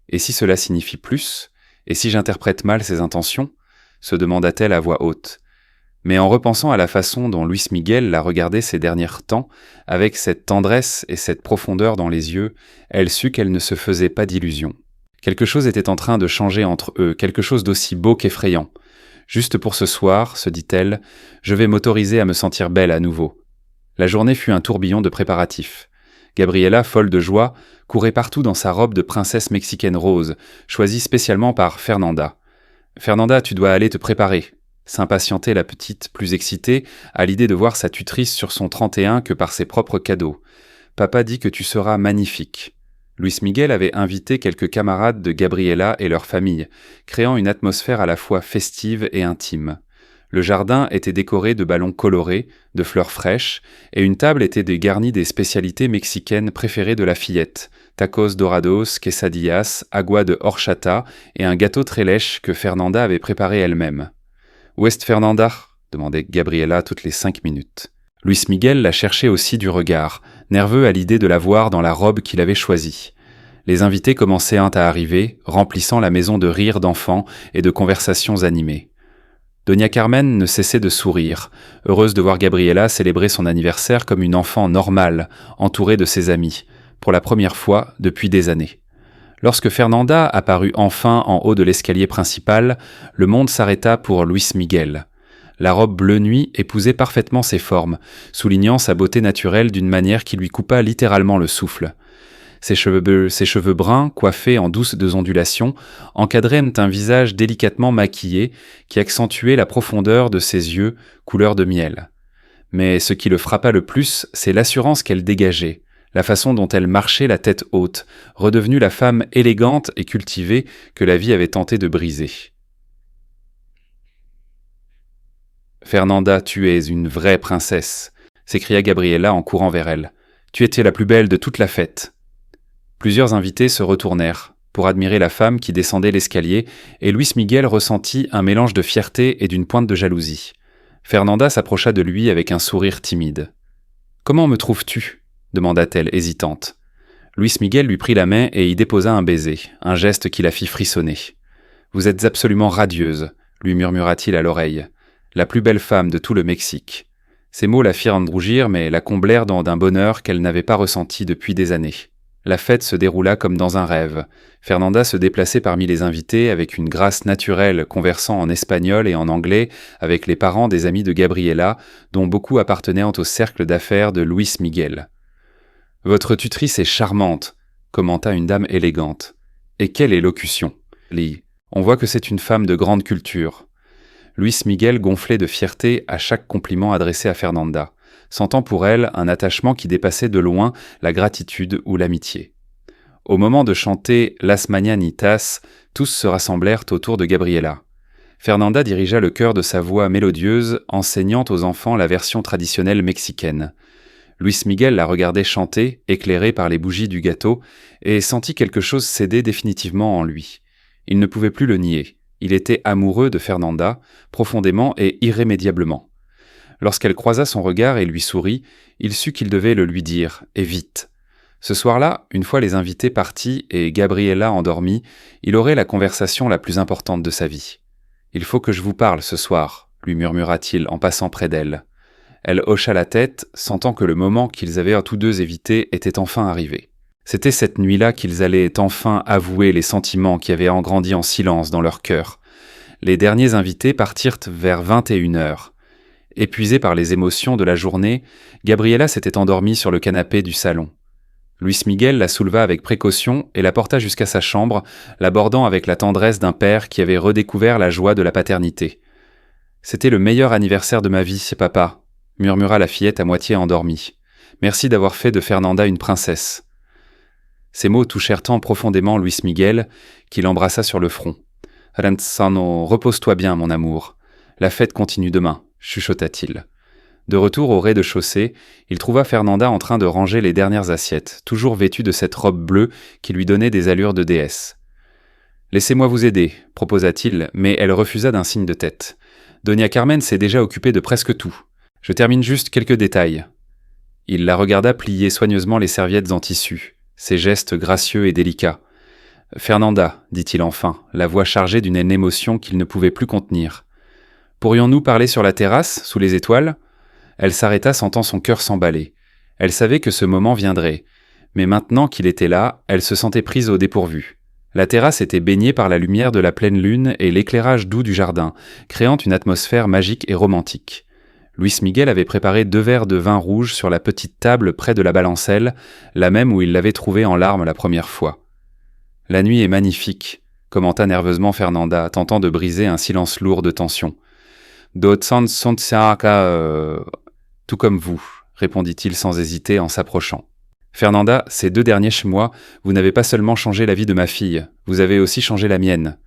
Et si cela signifie plus ? Et si j'interprète mal ses intentions ? Se demanda-t-elle à voix haute. Mais en repensant à la façon dont Luis Miguel la regardait ces derniers temps, avec cette tendresse et cette profondeur dans les yeux, elle sut qu'elle ne se faisait pas d'illusions. Quelque chose était en train de changer entre eux, quelque chose d'aussi beau qu'effrayant. Juste pour ce soir, se dit-elle, je vais m'autoriser à me sentir belle à nouveau. La journée fut un tourbillon de préparatifs. Gabriela, folle de joie, courait partout dans sa robe de princesse mexicaine rose, choisie spécialement par Fernanda. « Fernanda, tu dois aller te préparer », s'impatientait la petite, plus excitée, à l'idée de voir sa tutrice sur son 31 que par ses propres cadeaux. « Papa dit que tu seras magnifique. » Luis Miguel avait invité quelques camarades de Gabriela et leur famille, créant une atmosphère à la fois festive et intime. Le jardin était décoré de ballons colorés, de fleurs fraîches, et une table était garnie des spécialités mexicaines préférées de la fillette, tacos dorados, quesadillas, agua de horchata et un gâteau très lèche que Fernanda avait préparé elle-même. « Où est Fernanda ?» demandait Gabriela toutes les 5 minutes. Luis Miguel la cherchait aussi du regard, nerveux à l'idée de la voir dans la robe qu'il avait choisie. Les invités commençaient à arriver, remplissant la maison de rires d'enfants et de conversations animées. Doña Carmen ne cessait de sourire, heureuse de voir Gabriela célébrer son anniversaire comme une enfant normale, entourée de ses amis, pour la première fois depuis des années. Lorsque Fernanda apparut enfin en haut de l'escalier principal, le monde s'arrêta pour Luis Miguel. La robe bleu nuit épousait parfaitement ses formes, soulignant sa beauté naturelle d'une manière qui lui coupa littéralement le souffle. Ses cheveux bruns, coiffés en douces ondulations, encadraient un visage délicatement maquillé qui accentuait la profondeur de ses yeux, couleur de miel. Mais ce qui le frappa le plus, c'est l'assurance qu'elle dégageait, la façon dont elle marchait la tête haute, redevenue la femme élégante et cultivée que la vie avait tenté de briser. « Fernanda, tu es une vraie princesse », s'écria Gabriela en courant vers elle. « Tu étais la plus belle de toute la fête !» Plusieurs invités se retournèrent pour admirer la femme qui descendait l'escalier, et Luis Miguel ressentit un mélange de fierté et d'une pointe de jalousie. Fernanda s'approcha de lui avec un sourire timide. « Comment me trouves-tu » demanda-t-elle hésitante. Luis Miguel lui prit la main et y déposa un baiser, un geste qui la fit frissonner. « Vous êtes absolument radieuse » lui murmura-t-il à l'oreille. « La plus belle femme de tout le Mexique. » Ces mots la firent rougir, mais la comblèrent d'un bonheur qu'elle n'avait pas ressenti depuis des années. La fête se déroula comme dans un rêve. Fernanda se déplaçait parmi les invités avec une grâce naturelle, conversant en espagnol et en anglais avec les parents des amis de Gabriela, dont beaucoup appartenaient au cercle d'affaires de Luis Miguel. « Votre tutrice est charmante », commenta une dame élégante. « Et quelle élocution ! Lee, on voit que c'est une femme de grande culture. » Luis Miguel gonflait de fierté à chaque compliment adressé à Fernanda, sentant pour elle un attachement qui dépassait de loin la gratitude ou l'amitié. Au moment de chanter « Las Mañanitas », tous se rassemblèrent autour de Gabriela. Fernanda dirigea le chœur de sa voix mélodieuse, enseignant aux enfants la version traditionnelle mexicaine. Luis Miguel la regardait chanter, éclairée par les bougies du gâteau, et sentit quelque chose céder définitivement en lui. Il ne pouvait plus le nier. Il était amoureux de Fernanda, profondément et irrémédiablement. Lorsqu'elle croisa son regard et lui sourit, il sut qu'il devait le lui dire, et vite. Ce soir-là, une fois les invités partis et Gabriela endormie, il aurait la conversation la plus importante de sa vie. « Il faut que je vous parle ce soir », lui murmura-t-il en passant près d'elle. Elle hocha la tête, sentant que le moment qu'ils avaient tous deux évité était enfin arrivé. C'était cette nuit-là qu'ils allaient enfin avouer les sentiments qui avaient engrandi en silence dans leur cœur. Les derniers invités partirent vers 21h. Épuisée par les émotions de la journée, Gabriela s'était endormie sur le canapé du salon. Luis Miguel la souleva avec précaution et la porta jusqu'à sa chambre, l'abordant avec la tendresse d'un père qui avait redécouvert la joie de la paternité. « C'était le meilleur anniversaire de ma vie, papa », murmura la fillette à moitié endormie. « Merci d'avoir fait de Fernanda une princesse. » Ces mots touchèrent tant profondément Luis Miguel qu'il embrassa sur le front. « Renzano, repose-toi bien, mon amour. La fête continue demain, » chuchota-t-il. De retour au rez-de-chaussée, il trouva Fernanda en train de ranger les dernières assiettes, toujours vêtue de cette robe bleue qui lui donnait des allures de déesse. « Laissez-moi vous aider, » proposa-t-il, mais elle refusa d'un signe de tête. « Doña Carmen s'est déjà occupée de presque tout. Je termine juste quelques détails. » Il la regarda plier soigneusement les serviettes en tissu, ses gestes gracieux et délicats. « Fernanda, » dit-il enfin, la voix chargée d'une émotion qu'il ne pouvait plus contenir. « Pourrions-nous parler sur la terrasse, sous les étoiles ?» Elle s'arrêta sentant son cœur s'emballer. Elle savait que ce moment viendrait, mais maintenant qu'il était là, elle se sentait prise au dépourvu. La terrasse était baignée par la lumière de la pleine lune et l'éclairage doux du jardin, créant une atmosphère magique et romantique. Luis Miguel avait préparé 2 verres de vin rouge sur la petite table près de la balancelle, la même où il l'avait trouvée en larmes la première fois. « La nuit est magnifique », commenta nerveusement Fernanda, tentant de briser un silence lourd de tension. « D'autres sont tout comme vous », répondit-il sans hésiter en s'approchant. « Fernanda, ces 2 derniers mois, vous n'avez pas seulement changé la vie de ma fille, vous avez aussi changé la mienne. »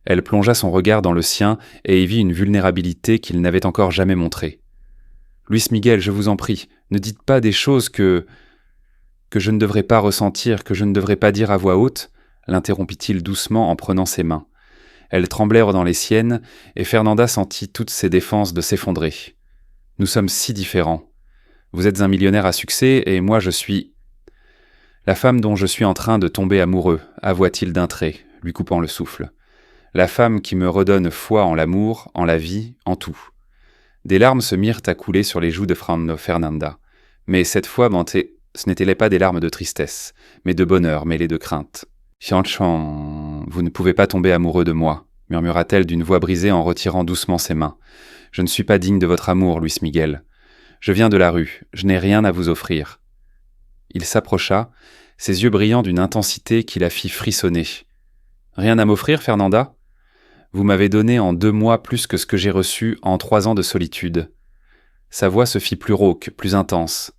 Elle plongea son regard dans le sien et y vit une vulnérabilité qu'il n'avait encore jamais montrée. « Luis Miguel, je vous en prie, ne dites pas des choses que je ne devrais pas ressentir, que je ne devrais pas dire à voix haute, » l'interrompit-il doucement en prenant ses mains. Elles tremblèrent dans les siennes, et Fernanda sentit toutes ses défenses de s'effondrer. « Nous sommes si différents. Vous êtes un millionnaire à succès, et moi je suis... la femme dont je suis en train de tomber amoureux, avoua-t-il d'un trait, lui coupant le souffle. La femme qui me redonne foi en l'amour, en la vie, en tout. » Des larmes se mirent à couler sur les joues de Fernanda. Mais cette fois, ce n'étaient pas des larmes de tristesse, mais de bonheur mêlées de crainte. « Fianchan, vous ne pouvez pas tomber amoureux de moi, » murmura-t-elle d'une voix brisée en retirant doucement ses mains. « Je ne suis pas digne de votre amour, Luis Miguel. Je viens de la rue, je n'ai rien à vous offrir. » Il s'approcha, ses yeux brillant d'une intensité qui la fit frissonner. « Rien à m'offrir, Fernanda ? Vous m'avez donné en 2 mois plus que ce que j'ai reçu en 3 ans de solitude. » Sa voix se fit plus rauque, plus intense.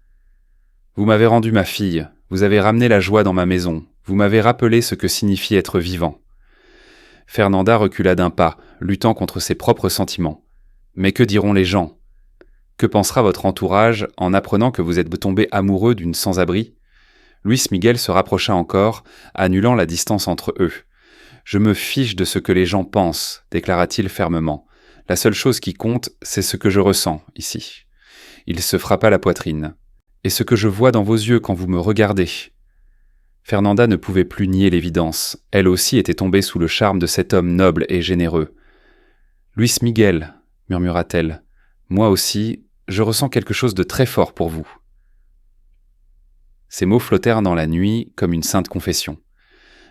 « Vous m'avez rendu ma fille, vous avez ramené la joie dans ma maison, vous m'avez rappelé ce que signifie être vivant. » Fernanda recula d'un pas, luttant contre ses propres sentiments. « Mais que diront les gens ? Que pensera votre entourage en apprenant que vous êtes tombé amoureux d'une sans-abri ? Luis Miguel se rapprocha encore, annulant la distance entre eux. « Je me fiche de ce que les gens pensent, déclara-t-il fermement. La seule chose qui compte, c'est ce que je ressens, ici. » Il se frappa la poitrine. « Et ce que je vois dans vos yeux quand vous me regardez ?» Fernanda ne pouvait plus nier l'évidence. Elle aussi était tombée sous le charme de cet homme noble et généreux. « Luis Miguel, murmura-t-elle, moi aussi, je ressens quelque chose de très fort pour vous. » Ces mots flottèrent dans la nuit comme une sainte confession.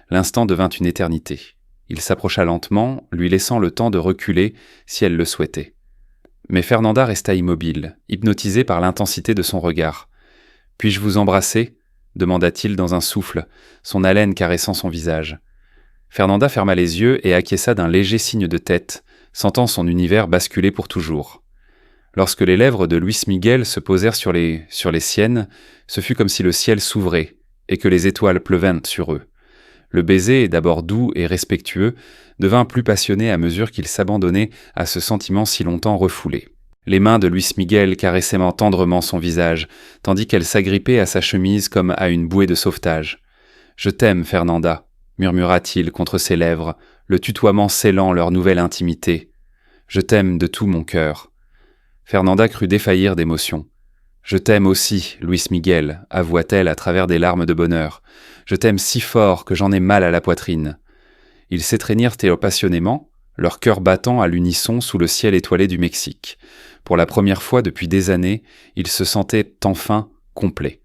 L'instant devint une éternité. Il s'approcha lentement, lui laissant le temps de reculer si elle le souhaitait. Mais Fernanda resta immobile, hypnotisée par l'intensité de son regard. « Puis-je vous embrasser ?» demanda-t-il dans un souffle, son haleine caressant son visage. Fernanda ferma les yeux et acquiesça d'un léger signe de tête, sentant son univers basculer pour toujours. Lorsque les lèvres de Luis Miguel se posèrent sur les siennes, ce fut comme si le ciel s'ouvrait et que les étoiles pleuvaient sur eux. Le baiser, d'abord doux et respectueux, devint plus passionné à mesure qu'il s'abandonnait à ce sentiment si longtemps refoulé. Les mains de Luis Miguel caressaient tendrement son visage, tandis qu'elle s'agrippait à sa chemise comme à une bouée de sauvetage. « Je t'aime, Fernanda », murmura-t-il contre ses lèvres, le tutoiement scellant leur nouvelle intimité. « Je t'aime de tout mon cœur. » Fernanda crut défaillir d'émotion. « Je t'aime aussi, Luis Miguel », avoua-t-elle à travers des larmes de bonheur. « Je t'aime si fort que j'en ai mal à la poitrine. » Ils s'étreignirent passionnément, leur cœur battant à l'unisson sous le ciel étoilé du Mexique. Pour la première fois depuis des années, ils se sentaient enfin complets.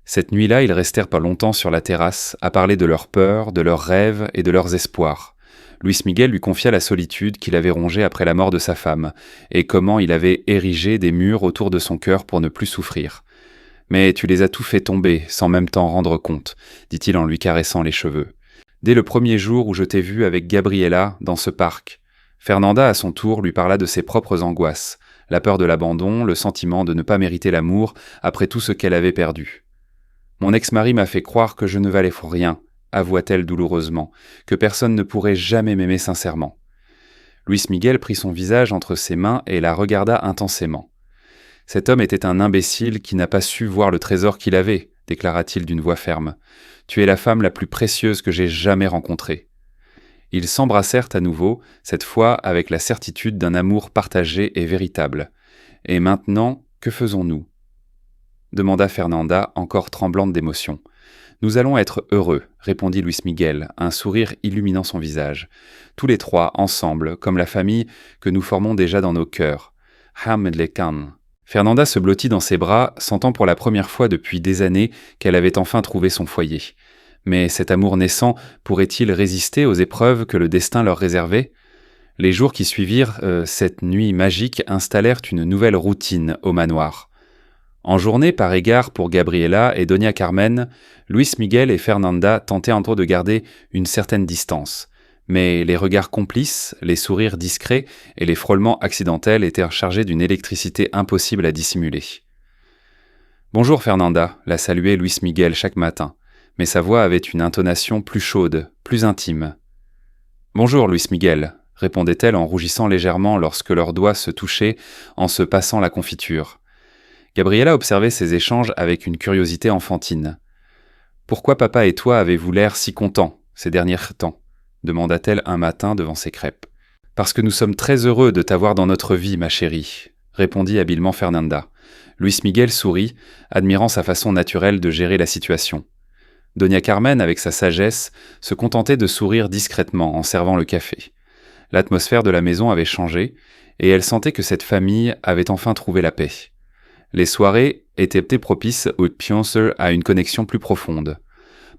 Cette nuit-là, ils restèrent pas longtemps sur la terrasse, à parler de leurs peurs, de leurs rêves et de leurs espoirs. Luis Miguel lui confia la solitude qu'il avait rongée après la mort de sa femme, et comment il avait érigé des murs autour de son cœur pour ne plus souffrir. « Mais tu les as tout fait tomber, sans même t'en rendre compte, » dit-il en lui caressant les cheveux. « Dès le premier jour où je t'ai vu avec Gabriela dans ce parc. » Fernanda, à son tour, lui parla de ses propres angoisses, la peur de l'abandon, le sentiment de ne pas mériter l'amour après tout ce qu'elle avait perdu. « Mon ex-mari m'a fait croire que je ne valais rien, » avoua-t-elle douloureusement, « que personne ne pourrait jamais m'aimer sincèrement. » Luis Miguel prit son visage entre ses mains et la regarda intensément. « Cet homme était un imbécile qui n'a pas su voir le trésor qu'il avait, » déclara-t-il d'une voix ferme. « Tu es la femme la plus précieuse que j'ai jamais rencontrée. » Ils s'embrassèrent à nouveau, cette fois avec la certitude d'un amour partagé et véritable. « Et maintenant, que faisons-nous » demanda Fernanda, encore tremblante d'émotion. « Nous allons être heureux, » répondit Luis Miguel, un sourire illuminant son visage. « Tous les trois, ensemble, comme la famille que nous formons déjà dans nos cœurs. Hamlekan. » Fernanda se blottit dans ses bras, sentant pour la première fois depuis des années qu'elle avait enfin trouvé son foyer. Mais cet amour naissant pourrait-il résister aux épreuves que le destin leur réservait ? Les jours qui suivirent cette nuit magique installèrent une nouvelle routine au manoir. En journée, par égard pour Gabriela et Doña Carmen, Luis Miguel et Fernanda tentaient entre eux de garder une certaine distance. Mais les regards complices, les sourires discrets et les frôlements accidentels étaient chargés d'une électricité impossible à dissimuler. « Bonjour Fernanda », la saluait Luis Miguel chaque matin, mais sa voix avait une intonation plus chaude, plus intime. « Bonjour Luis Miguel », répondait-elle en rougissant légèrement lorsque leurs doigts se touchaient en se passant la confiture. Gabriela observait ces échanges avec une curiosité enfantine. « Pourquoi papa et toi avez-vous l'air si contents ces derniers temps ?» demanda-t-elle un matin devant ses crêpes. « Parce que nous sommes très heureux de t'avoir dans notre vie, ma chérie », répondit habilement Fernanda. Luis Miguel sourit, admirant sa façon naturelle de gérer la situation. Doña Carmen, avec sa sagesse, se contentait de sourire discrètement en servant le café. L'atmosphère de la maison avait changé, et elle sentait que cette famille avait enfin trouvé la paix. Les soirées étaient propices aux Pioncer à une connexion plus profonde.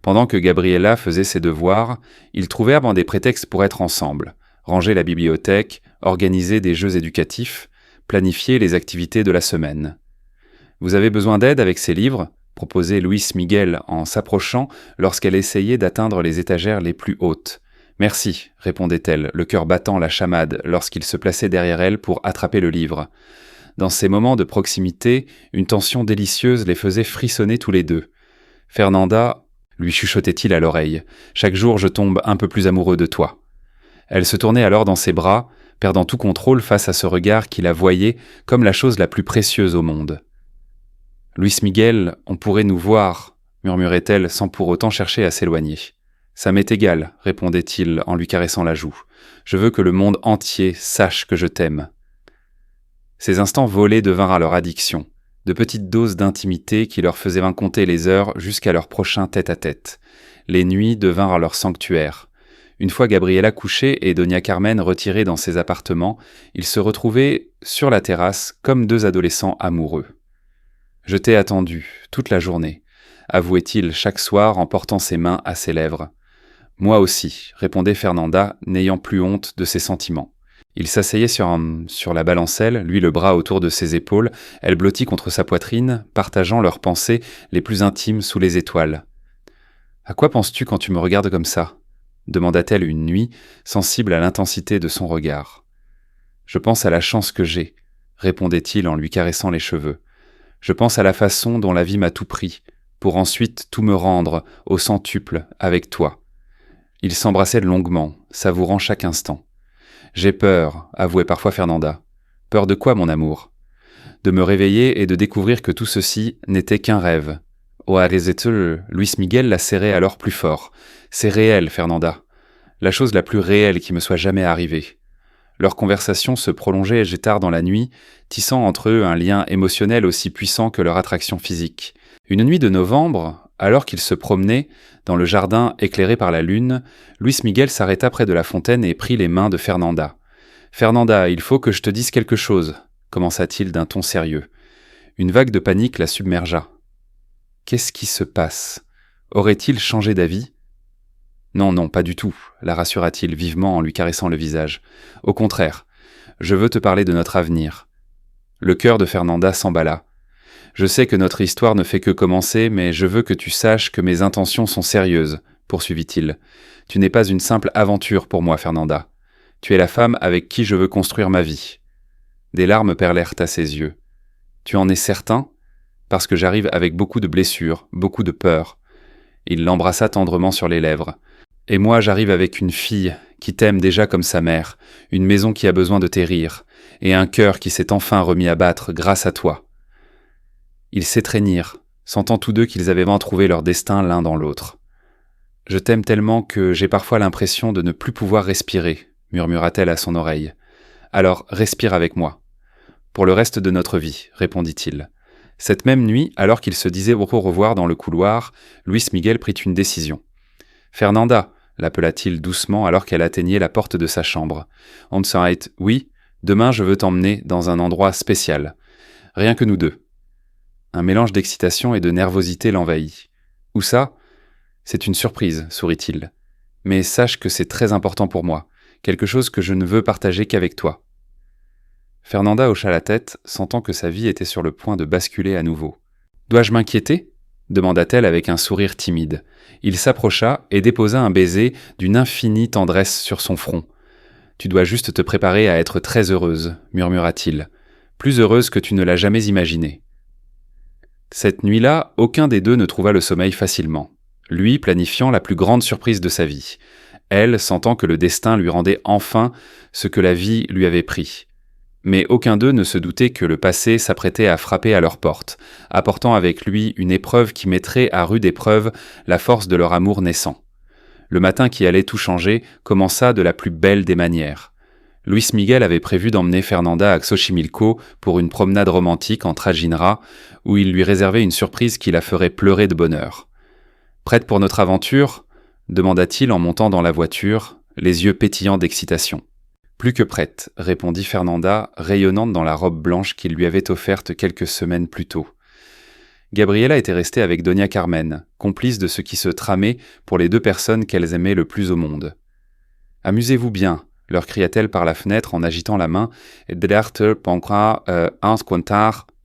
Pendant que Gabriela faisait ses devoirs, ils trouvèrent des prétextes pour être ensemble, ranger la bibliothèque, organiser des jeux éducatifs, planifier les activités de la semaine. « Vous avez besoin d'aide avec ces livres ?» proposait Luis Miguel en s'approchant lorsqu'elle essayait d'atteindre les étagères les plus hautes. « Merci », répondait-elle, le cœur battant la chamade lorsqu'il se plaçait derrière elle pour attraper le livre. Dans ces moments de proximité, une tension délicieuse les faisait frissonner tous les deux. « Fernanda », lui chuchotait-il à l'oreille, « chaque jour je tombe un peu plus amoureux de toi. » Elle se tournait alors dans ses bras, perdant tout contrôle face à ce regard qui la voyait comme la chose la plus précieuse au monde. « Luis Miguel, on pourrait nous voir », murmurait-elle sans pour autant chercher à s'éloigner. « Ça m'est égal », répondait-il en lui caressant la joue. « Je veux que le monde entier sache que je t'aime. » Ces instants volés devinrent leur addiction, de petites doses d'intimité qui leur faisaient compter les heures jusqu'à leur prochain tête-à-tête. Les nuits devinrent leur sanctuaire. Une fois Gabriela couchée et Doña Carmen retirée dans ses appartements, ils se retrouvaient sur la terrasse comme deux adolescents amoureux. « Je t'ai attendu toute la journée », avouait-il chaque soir en portant ses mains à ses lèvres. « Moi aussi », répondait Fernanda, n'ayant plus honte de ses sentiments. Il s'asseyait sur la balancelle, lui le bras autour de ses épaules, elle blottie contre sa poitrine, partageant leurs pensées les plus intimes sous les étoiles. « À quoi penses-tu quand tu me regardes comme ça ?» demanda-t-elle une nuit, sensible à l'intensité de son regard. « Je pense à la chance que j'ai, » répondait-il en lui caressant les cheveux. « Je pense à la façon dont la vie m'a tout pris, pour ensuite tout me rendre au centuple avec toi. » Ils s'embrassaient longuement, savourant chaque instant. « J'ai peur, avouait parfois Fernanda. « Peur de quoi, mon amour ? De me réveiller et de découvrir que tout ceci n'était qu'un rêve. » Oh, Arizetul, Luis Miguel la serrait alors plus fort. « C'est réel, Fernanda. La chose la plus réelle qui me soit jamais arrivée. » Leur conversation se prolongeait tard dans la nuit, tissant entre eux un lien émotionnel aussi puissant que leur attraction physique. Une nuit de novembre, alors qu'ils se promenaient dans le jardin éclairé par la lune, Luis Miguel s'arrêta près de la fontaine et prit les mains de Fernanda. « Fernanda, il faut que je te dise quelque chose », commença-t-il d'un ton sérieux. Une vague de panique la submergea. Qu'est-ce qui se passe ? Aurait-il changé d'avis ? Non, non, pas du tout, la rassura-t-il vivement en lui caressant le visage. Au contraire, je veux te parler de notre avenir. Le cœur de Fernanda s'emballa. Je sais que notre histoire ne fait que commencer, mais je veux que tu saches que mes intentions sont sérieuses, poursuivit-il. Tu n'es pas une simple aventure pour moi, Fernanda. Tu es la femme avec qui je veux construire ma vie. Des larmes perlèrent à ses yeux. Tu en es certain ? Parce que j'arrive avec beaucoup de blessures, beaucoup de peur. Il l'embrassa tendrement sur les lèvres. Et moi, j'arrive avec une fille qui t'aime déjà comme sa mère, une maison qui a besoin de tes rires, et un cœur qui s'est enfin remis à battre grâce à toi. Ils s'étreignirent, sentant tous deux qu'ils avaient trouvé leur destin l'un dans l'autre. « Je t'aime tellement que j'ai parfois l'impression de ne plus pouvoir respirer, » murmura-t-elle à son oreille. « Alors, respire avec moi. »« Pour le reste de notre vie, » répondit-il. Cette même nuit, alors qu'ils se disaient au revoir dans le couloir, Luis Miguel prit une décision. « Fernanda » l'appela-t-il doucement alors qu'elle atteignait la porte de sa chambre. « On s'arrête, oui, demain je veux t'emmener dans un endroit spécial. Rien que nous deux. » Un mélange d'excitation et de nervosité l'envahit. « Où ça ? » ?»« C'est une surprise, sourit-il. « Mais sache que c'est très important pour moi, quelque chose que je ne veux partager qu'avec toi. » Fernanda hocha la tête, sentant que sa vie était sur le point de basculer à nouveau. « Dois-je m'inquiéter ?» demanda-t-elle avec un sourire timide. Il s'approcha et déposa un baiser d'une infinie tendresse sur son front. « Tu dois juste te préparer à être très heureuse, » murmura-t-il. « Plus heureuse que tu ne l'as jamais imaginé. » Cette nuit-là, aucun des deux ne trouva le sommeil facilement. Lui planifiant la plus grande surprise de sa vie. Elle sentant que le destin lui rendait enfin ce que la vie lui avait pris. Mais aucun d'eux ne se doutait que le passé s'apprêtait à frapper à leur porte, apportant avec lui une épreuve qui mettrait à rude épreuve la force de leur amour naissant. Le matin qui allait tout changer commença de la plus belle des manières. Luis Miguel avait prévu d'emmener Fernanda à Xochimilco pour une promenade romantique en Trajinera, où il lui réservait une surprise qui la ferait pleurer de bonheur. « Prête pour notre aventure ?» demanda-t-il en montant dans la voiture, les yeux pétillants d'excitation. « Plus que prête », répondit Fernanda, rayonnante dans la robe blanche qu'il lui avait offerte quelques semaines plus tôt. Gabriela était restée avec Doña Carmen, complice de ce qui se tramait pour les deux personnes qu'elles aimaient le plus au monde. « Amusez-vous bien », leur cria-t-elle par la fenêtre en agitant la main, « et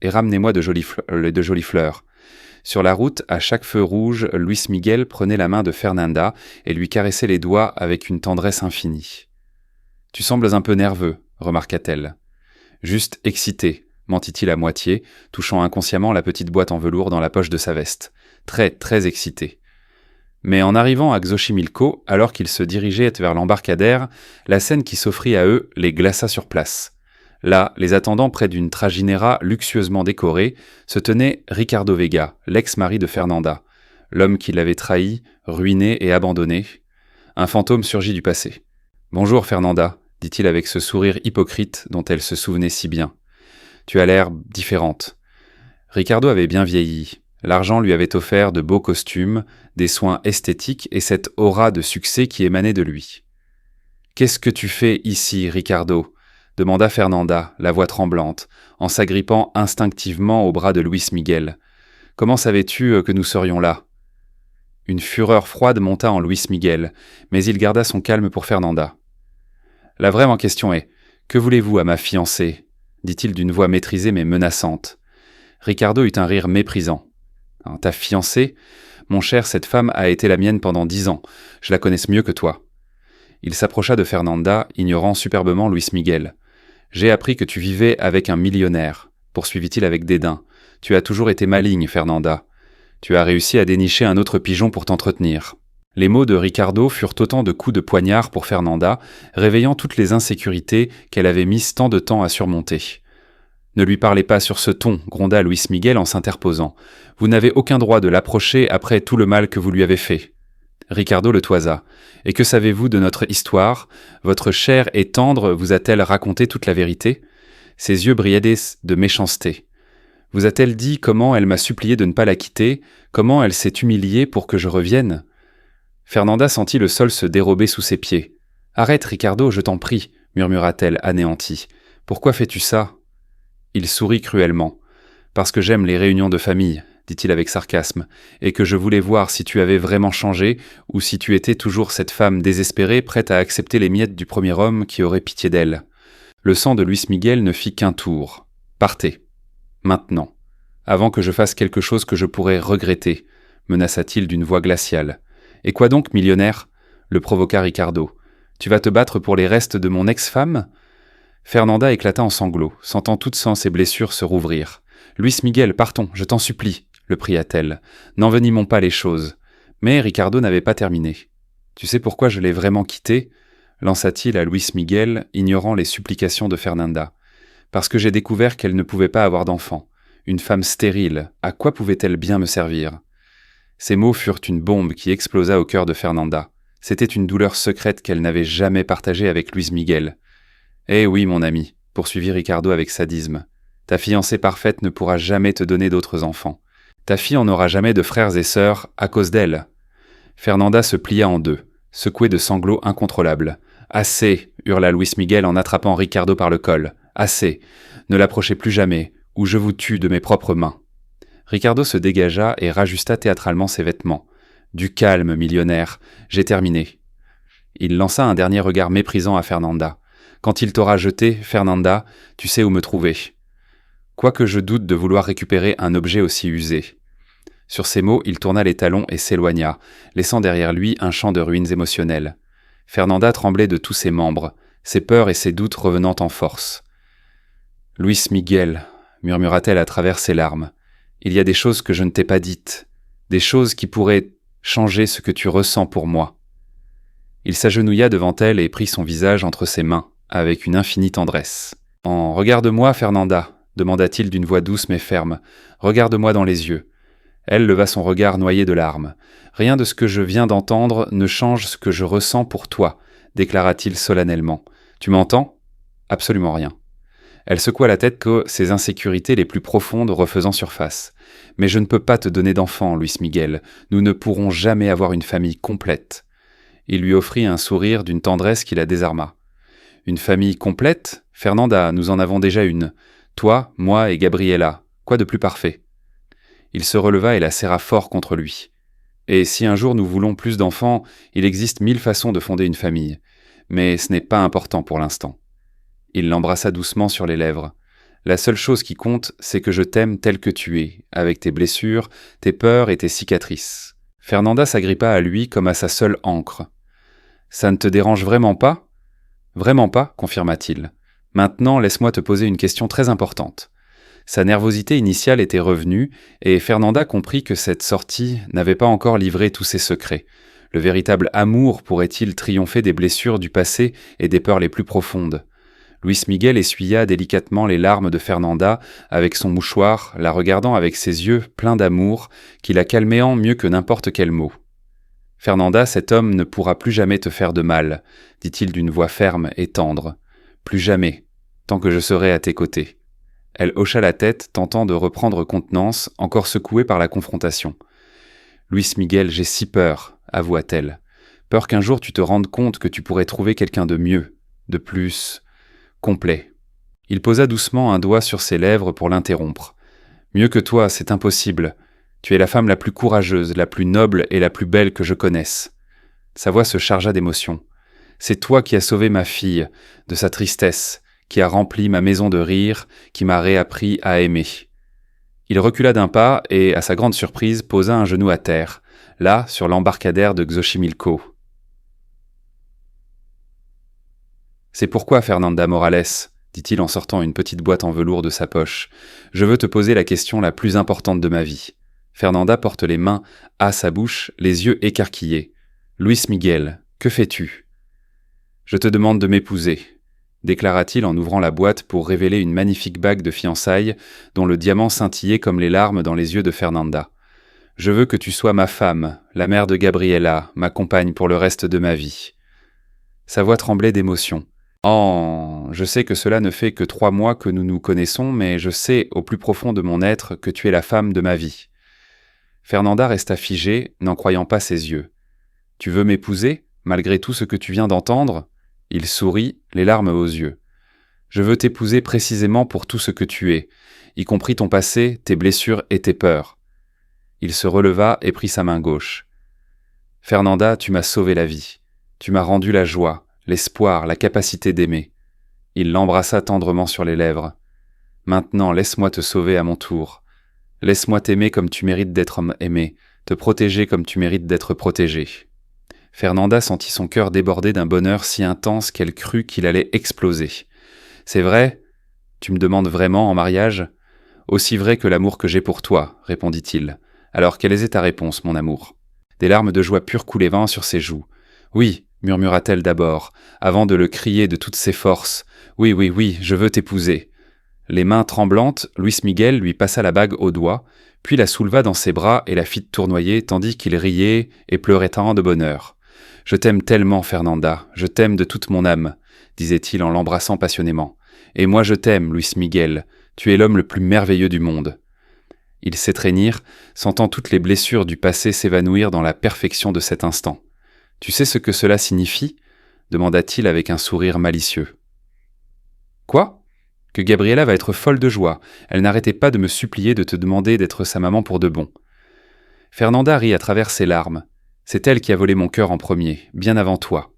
ramenez-moi de jolies fleurs. » Sur la route, à chaque feu rouge, Luis Miguel prenait la main de Fernanda et lui caressait les doigts avec une tendresse infinie. « Tu sembles un peu nerveux, » remarqua-t-elle. « Juste excité, » mentit-il à moitié, touchant inconsciemment la petite boîte en velours dans la poche de sa veste. « Très, très excité. » Mais en arrivant à Xochimilco, alors qu'ils se dirigeaient vers l'embarcadère, la scène qui s'offrit à eux les glaça sur place. Là, les attendant près d'une trajinera luxueusement décorée, se tenait Ricardo Vega, l'ex-mari de Fernanda, l'homme qui l'avait trahi, ruiné et abandonné. Un fantôme surgit du passé. « Bonjour Fernanda », dit-il avec ce sourire hypocrite dont elle se souvenait si bien. « Tu as l'air différente. » Ricardo avait bien vieilli. L'argent lui avait offert de beaux costumes, des soins esthétiques et cette aura de succès qui émanait de lui. « Qu'est-ce que tu fais ici, Ricardo ?» demanda Fernanda, la voix tremblante, en s'agrippant instinctivement au bras de Luis Miguel. « Comment savais-tu que nous serions là ?» Une fureur froide monta en Luis Miguel, mais il garda son calme pour Fernanda. « La vraie question est, que voulez-vous à ma fiancée ?» dit-il d'une voix maîtrisée mais menaçante. Ricardo eut un rire méprisant. « Ta fiancée ? Mon cher, cette femme a été la mienne pendant 10 ans. Je la connaisse mieux que toi. » Il s'approcha de Fernanda, ignorant superbement Luis Miguel. « J'ai appris que tu vivais avec un millionnaire, » poursuivit-il avec dédain. « Tu as toujours été maligne, Fernanda. Tu as réussi à dénicher un autre pigeon pour t'entretenir. » Les mots de Ricardo furent autant de coups de poignard pour Fernanda, réveillant toutes les insécurités qu'elle avait mises tant de temps à surmonter. « Ne lui parlez pas sur ce ton, » gronda Luis Miguel en s'interposant. « Vous n'avez aucun droit de l'approcher après tout le mal que vous lui avez fait. » Ricardo le toisa. « Et que savez-vous de notre histoire ? Votre chère et tendre vous a-t-elle raconté toute la vérité ? » Ses yeux brillaient de méchanceté. « Vous a-t-elle dit comment elle m'a supplié de ne pas la quitter, comment elle s'est humiliée pour que je revienne ?» Fernanda sentit le sol se dérober sous ses pieds. « Arrête, Ricardo, je t'en prie, » murmura-t-elle anéantie. « Pourquoi fais-tu ça ?» Il sourit cruellement. « Parce que j'aime les réunions de famille, » dit-il avec sarcasme, « et que je voulais voir si tu avais vraiment changé, ou si tu étais toujours cette femme désespérée prête à accepter les miettes du premier homme qui aurait pitié d'elle. » Le sang de Luis Miguel ne fit qu'un tour. « Partez. Maintenant. Avant que je fasse quelque chose que je pourrais regretter, » menaça-t-il d'une voix glaciale. « Et quoi donc, millionnaire ?» le provoqua Ricardo. « Tu vas te battre pour les restes de mon ex-femme ?» Fernanda éclata en sanglots, sentant toutes ses blessures se rouvrir. « Luis Miguel, partons, je t'en supplie !» le pria-t-elle. « N'envenimons pas les choses. » Mais Ricardo n'avait pas terminé. « Tu sais pourquoi je l'ai vraiment quitté ?» lança-t-il à Luis Miguel, ignorant les supplications de Fernanda. « Parce que j'ai découvert qu'elle ne pouvait pas avoir d'enfant. Une femme stérile, à quoi pouvait-elle bien me servir ?» Ces mots furent une bombe qui explosa au cœur de Fernanda. C'était une douleur secrète qu'elle n'avait jamais partagée avec Luis Miguel. « Eh oui, mon ami, » poursuivit Ricardo avec sadisme. « Ta fiancée parfaite ne pourra jamais te donner d'autres enfants. Ta fille en aura jamais de frères et sœurs à cause d'elle. » Fernanda se plia en deux, secouée de sanglots incontrôlables. « Assez !» hurla Luis Miguel en attrapant Ricardo par le col. « Assez ! Ne l'approchez plus jamais, ou je vous tue de mes propres mains. » Ricardo se dégagea et rajusta théâtralement ses vêtements. « Du calme, millionnaire, j'ai terminé. » Il lança un dernier regard méprisant à Fernanda. « Quand il t'aura jeté, Fernanda, tu sais où me trouver. » Quoique je doute de vouloir récupérer un objet aussi usé. Sur ces mots, il tourna les talons et s'éloigna, laissant derrière lui un champ de ruines émotionnelles. Fernanda tremblait de tous ses membres, ses peurs et ses doutes revenant en force. « Luis Miguel, » murmura-t-elle à travers ses larmes, « il y a des choses que je ne t'ai pas dites, des choses qui pourraient changer ce que tu ressens pour moi. » Il s'agenouilla devant elle et prit son visage entre ses mains, avec une infinie tendresse. « Regarde-moi, Fernanda !» demanda-t-il d'une voix douce mais ferme. « Regarde-moi dans les yeux. » Elle leva son regard noyé de larmes. « Rien de ce que je viens d'entendre ne change ce que je ressens pour toi, » déclara-t-il solennellement. « Tu m'entends ? Absolument rien. » Elle secoua la tête que ses insécurités les plus profondes refaisant surface. « Mais je ne peux pas te donner d'enfant, Luis Miguel. Nous ne pourrons jamais avoir une famille complète. » Il lui offrit un sourire d'une tendresse qui la désarma. « Une famille complète ? Fernanda, nous en avons déjà une. Toi, moi et Gabriela. Quoi de plus parfait ?» Il se releva et la serra fort contre lui. « Et si un jour nous voulons plus d'enfants, il existe 1000 façons de fonder une famille. Mais ce n'est pas important pour l'instant. » Il l'embrassa doucement sur les lèvres. « La seule chose qui compte, c'est que je t'aime tel que tu es, avec tes blessures, tes peurs et tes cicatrices. » Fernanda s'agrippa à lui comme à sa seule ancre. « Ça ne te dérange vraiment pas ? » ?»« Vraiment pas, confirma-t-il. « Maintenant, laisse-moi te poser une question très importante. Sa nervosité initiale était revenue, et Fernanda comprit que cette sortie n'avait pas encore livré tous ses secrets. Le véritable amour pourrait-il triompher des blessures du passé et des peurs les plus profondes? Luis Miguel essuya délicatement les larmes de Fernanda avec son mouchoir, la regardant avec ses yeux pleins d'amour, qui la calmaient mieux que n'importe quel mot. « Fernanda, cet homme ne pourra plus jamais te faire de mal, » dit-il d'une voix ferme et tendre. « Plus jamais, tant que je serai à tes côtés. » Elle hocha la tête, tentant de reprendre contenance, encore secouée par la confrontation. « Luis Miguel, j'ai si peur, » avoua-t-elle. « Peur qu'un jour tu te rendes compte que tu pourrais trouver quelqu'un de mieux, de plus... complet. » Il posa doucement un doigt sur ses lèvres pour l'interrompre. « Mieux que toi, c'est impossible. Tu es la femme la plus courageuse, la plus noble et la plus belle que je connaisse. » Sa voix se chargea d'émotion. « C'est toi qui as sauvé ma fille de sa tristesse, qui a rempli ma maison de rire, qui m'a réappris à aimer. » Il recula d'un pas et, à sa grande surprise, posa un genou à terre, là, sur l'embarcadère de Xochimilco. « C'est pourquoi, Fernanda Morales, dit-il en sortant une petite boîte en velours de sa poche, je veux te poser la question la plus importante de ma vie. » Fernanda porte les mains à sa bouche, les yeux écarquillés. « Luis Miguel, que fais-tu ? » « Je te demande de m'épouser, » déclara-t-il en ouvrant la boîte pour révéler une magnifique bague de fiançailles dont le diamant scintillait comme les larmes dans les yeux de Fernanda. « Je veux que tu sois ma femme, la mère de Gabriela, ma compagne pour le reste de ma vie. » Sa voix tremblait d'émotion. « Oh, je sais que cela ne fait que 3 mois que nous nous connaissons, mais je sais au plus profond de mon être que tu es la femme de ma vie. » Fernanda resta figée, n'en croyant pas ses yeux. « Tu veux m'épouser, malgré tout ce que tu viens d'entendre ?» Il sourit, les larmes aux yeux. « Je veux t'épouser précisément pour tout ce que tu es, y compris ton passé, tes blessures et tes peurs. » Il se releva et prit sa main gauche. « Fernanda, tu m'as sauvé la vie. Tu m'as rendu la joie, l'espoir, la capacité d'aimer. » Il l'embrassa tendrement sur les lèvres. « Maintenant, laisse-moi te sauver à mon tour. Laisse-moi t'aimer comme tu mérites d'être aimé, te protéger comme tu mérites d'être protégé. » Fernanda sentit son cœur déborder d'un bonheur si intense qu'elle crut qu'il allait exploser. « C'est vrai ? Tu me demandes vraiment en mariage ? Aussi vrai que l'amour que j'ai pour toi, répondit-il. Alors quelle est ta réponse, mon amour ? » Des larmes de joie pure coulaient sur ses joues. « Oui, murmura-t-elle d'abord, avant de le crier de toutes ses forces. Oui, oui, oui, je veux t'épouser. » Les mains tremblantes, Luis Miguel lui passa la bague au doigt, puis la souleva dans ses bras et la fit tournoyer tandis qu'il riait et pleurait tant de bonheur. « Je t'aime tellement, Fernanda, je t'aime de toute mon âme, » disait-il en l'embrassant passionnément. « Et moi je t'aime, Luis Miguel, tu es l'homme le plus merveilleux du monde. » Ils s'étreignirent, sentant toutes les blessures du passé s'évanouir dans la perfection de cet instant. « Tu sais ce que cela signifie ?» demanda-t-il avec un sourire malicieux. « Quoi ? Que Gabriela va être folle de joie. Elle n'arrêtait pas de me supplier de te demander d'être sa maman pour de bon. » Fernanda rit à travers ses larmes. C'est elle qui a volé mon cœur en premier, bien avant toi.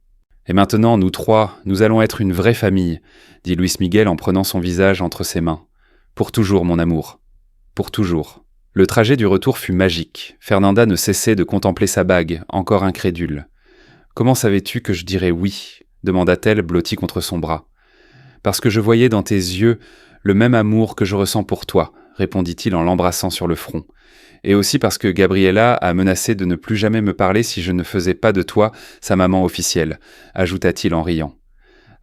Et maintenant, nous 3, nous allons être une vraie famille, dit Luis Miguel en prenant son visage entre ses mains. Pour toujours, mon amour. Pour toujours. Le trajet du retour fut magique. Fernanda ne cessait de contempler sa bague, encore incrédule. Comment savais-tu que je dirais oui ? demanda-t-elle, blottie contre son bras. Parce que je voyais dans tes yeux le même amour que je ressens pour toi, répondit-il en l'embrassant sur le front. Et aussi parce que Gabriela a menacé de ne plus jamais me parler si je ne faisais pas de toi sa maman officielle, ajouta-t-il en riant.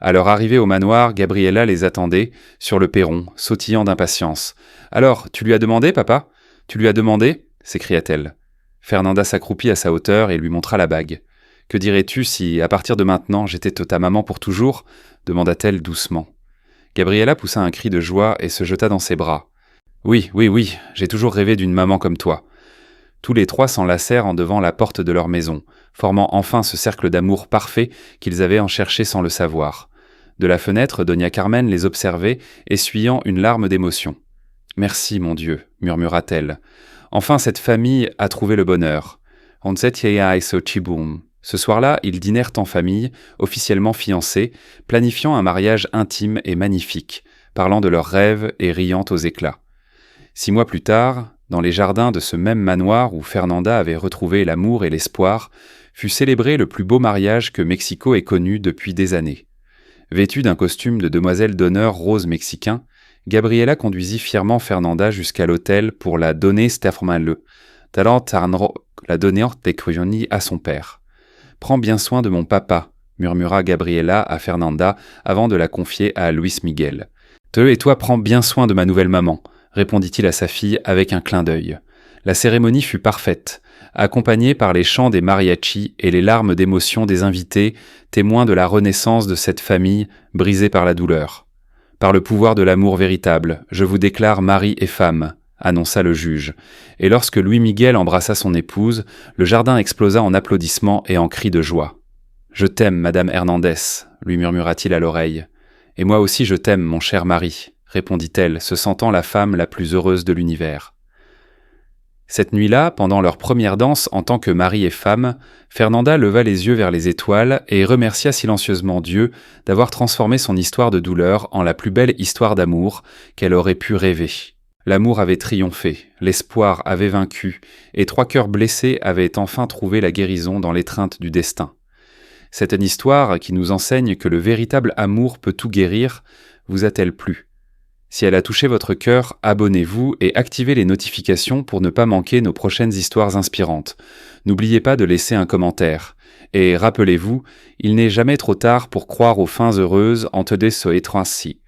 À leur arrivée au manoir, Gabriela les attendait, sur le perron, sautillant d'impatience. « Alors, tu lui as demandé, papa ? Tu lui as demandé ?» s'écria-t-elle. Fernanda s'accroupit à sa hauteur et lui montra la bague. « Que dirais-tu si, à partir de maintenant, j'étais ta maman pour toujours ?» demanda-t-elle doucement. Gabriela poussa un cri de joie et se jeta dans ses bras. « Oui, oui, oui, j'ai toujours rêvé d'une maman comme toi. » Tous les 3 s'enlacèrent en devant la porte de leur maison, formant enfin ce cercle d'amour parfait qu'ils avaient en cherché sans le savoir. De la fenêtre, Doña Carmen les observait, essuyant une larme d'émotion. « Merci, mon Dieu, » murmura-t-elle. « Enfin, cette famille a trouvé le bonheur. Ce soir-là, ils dînèrent en famille, officiellement fiancés, planifiant un mariage intime et magnifique, parlant de leurs rêves et riant aux éclats. 6 mois plus tard, dans les jardins de ce même manoir où Fernanda avait retrouvé l'amour et l'espoir, fut célébré le plus beau mariage que Mexico ait connu depuis des années. Vêtue d'un costume de demoiselle d'honneur rose mexicain, Gabriela conduisit fièrement Fernanda jusqu'à l'hôtel pour la donner sterformanle, la donner à son père. « Prends bien soin de mon papa », murmura Gabriela à Fernanda avant de la confier à Luis Miguel. « Et toi prends bien soin de ma nouvelle maman », répondit-il à sa fille avec un clin d'œil. La cérémonie fut parfaite, accompagnée par les chants des mariachis et les larmes d'émotion des invités, témoins de la renaissance de cette famille brisée par la douleur. « Par le pouvoir de l'amour véritable, je vous déclare mari et femme », annonça le juge, et lorsque Louis Miguel embrassa son épouse, le jardin explosa en applaudissements et en cris de joie. « Je t'aime, Madame Hernandez », lui murmura-t-il à l'oreille. « Et moi aussi je t'aime, mon cher mari », répondit-elle, se sentant la femme la plus heureuse de l'univers. Cette nuit-là, pendant leur première danse en tant que mari et femme, Fernanda leva les yeux vers les étoiles et remercia silencieusement Dieu d'avoir transformé son histoire de douleur en la plus belle histoire d'amour qu'elle aurait pu rêver. L'amour avait triomphé, l'espoir avait vaincu, et 3 cœurs blessés avaient enfin trouvé la guérison dans l'étreinte du destin. Cette histoire qui nous enseigne que le véritable amour peut tout guérir, vous a-t-elle plu ? Si elle a touché votre cœur, abonnez-vous et activez les notifications pour ne pas manquer nos prochaines histoires inspirantes. N'oubliez pas de laisser un commentaire. Et rappelez-vous, il n'est jamais trop tard pour croire aux fins heureuses en te so et transi.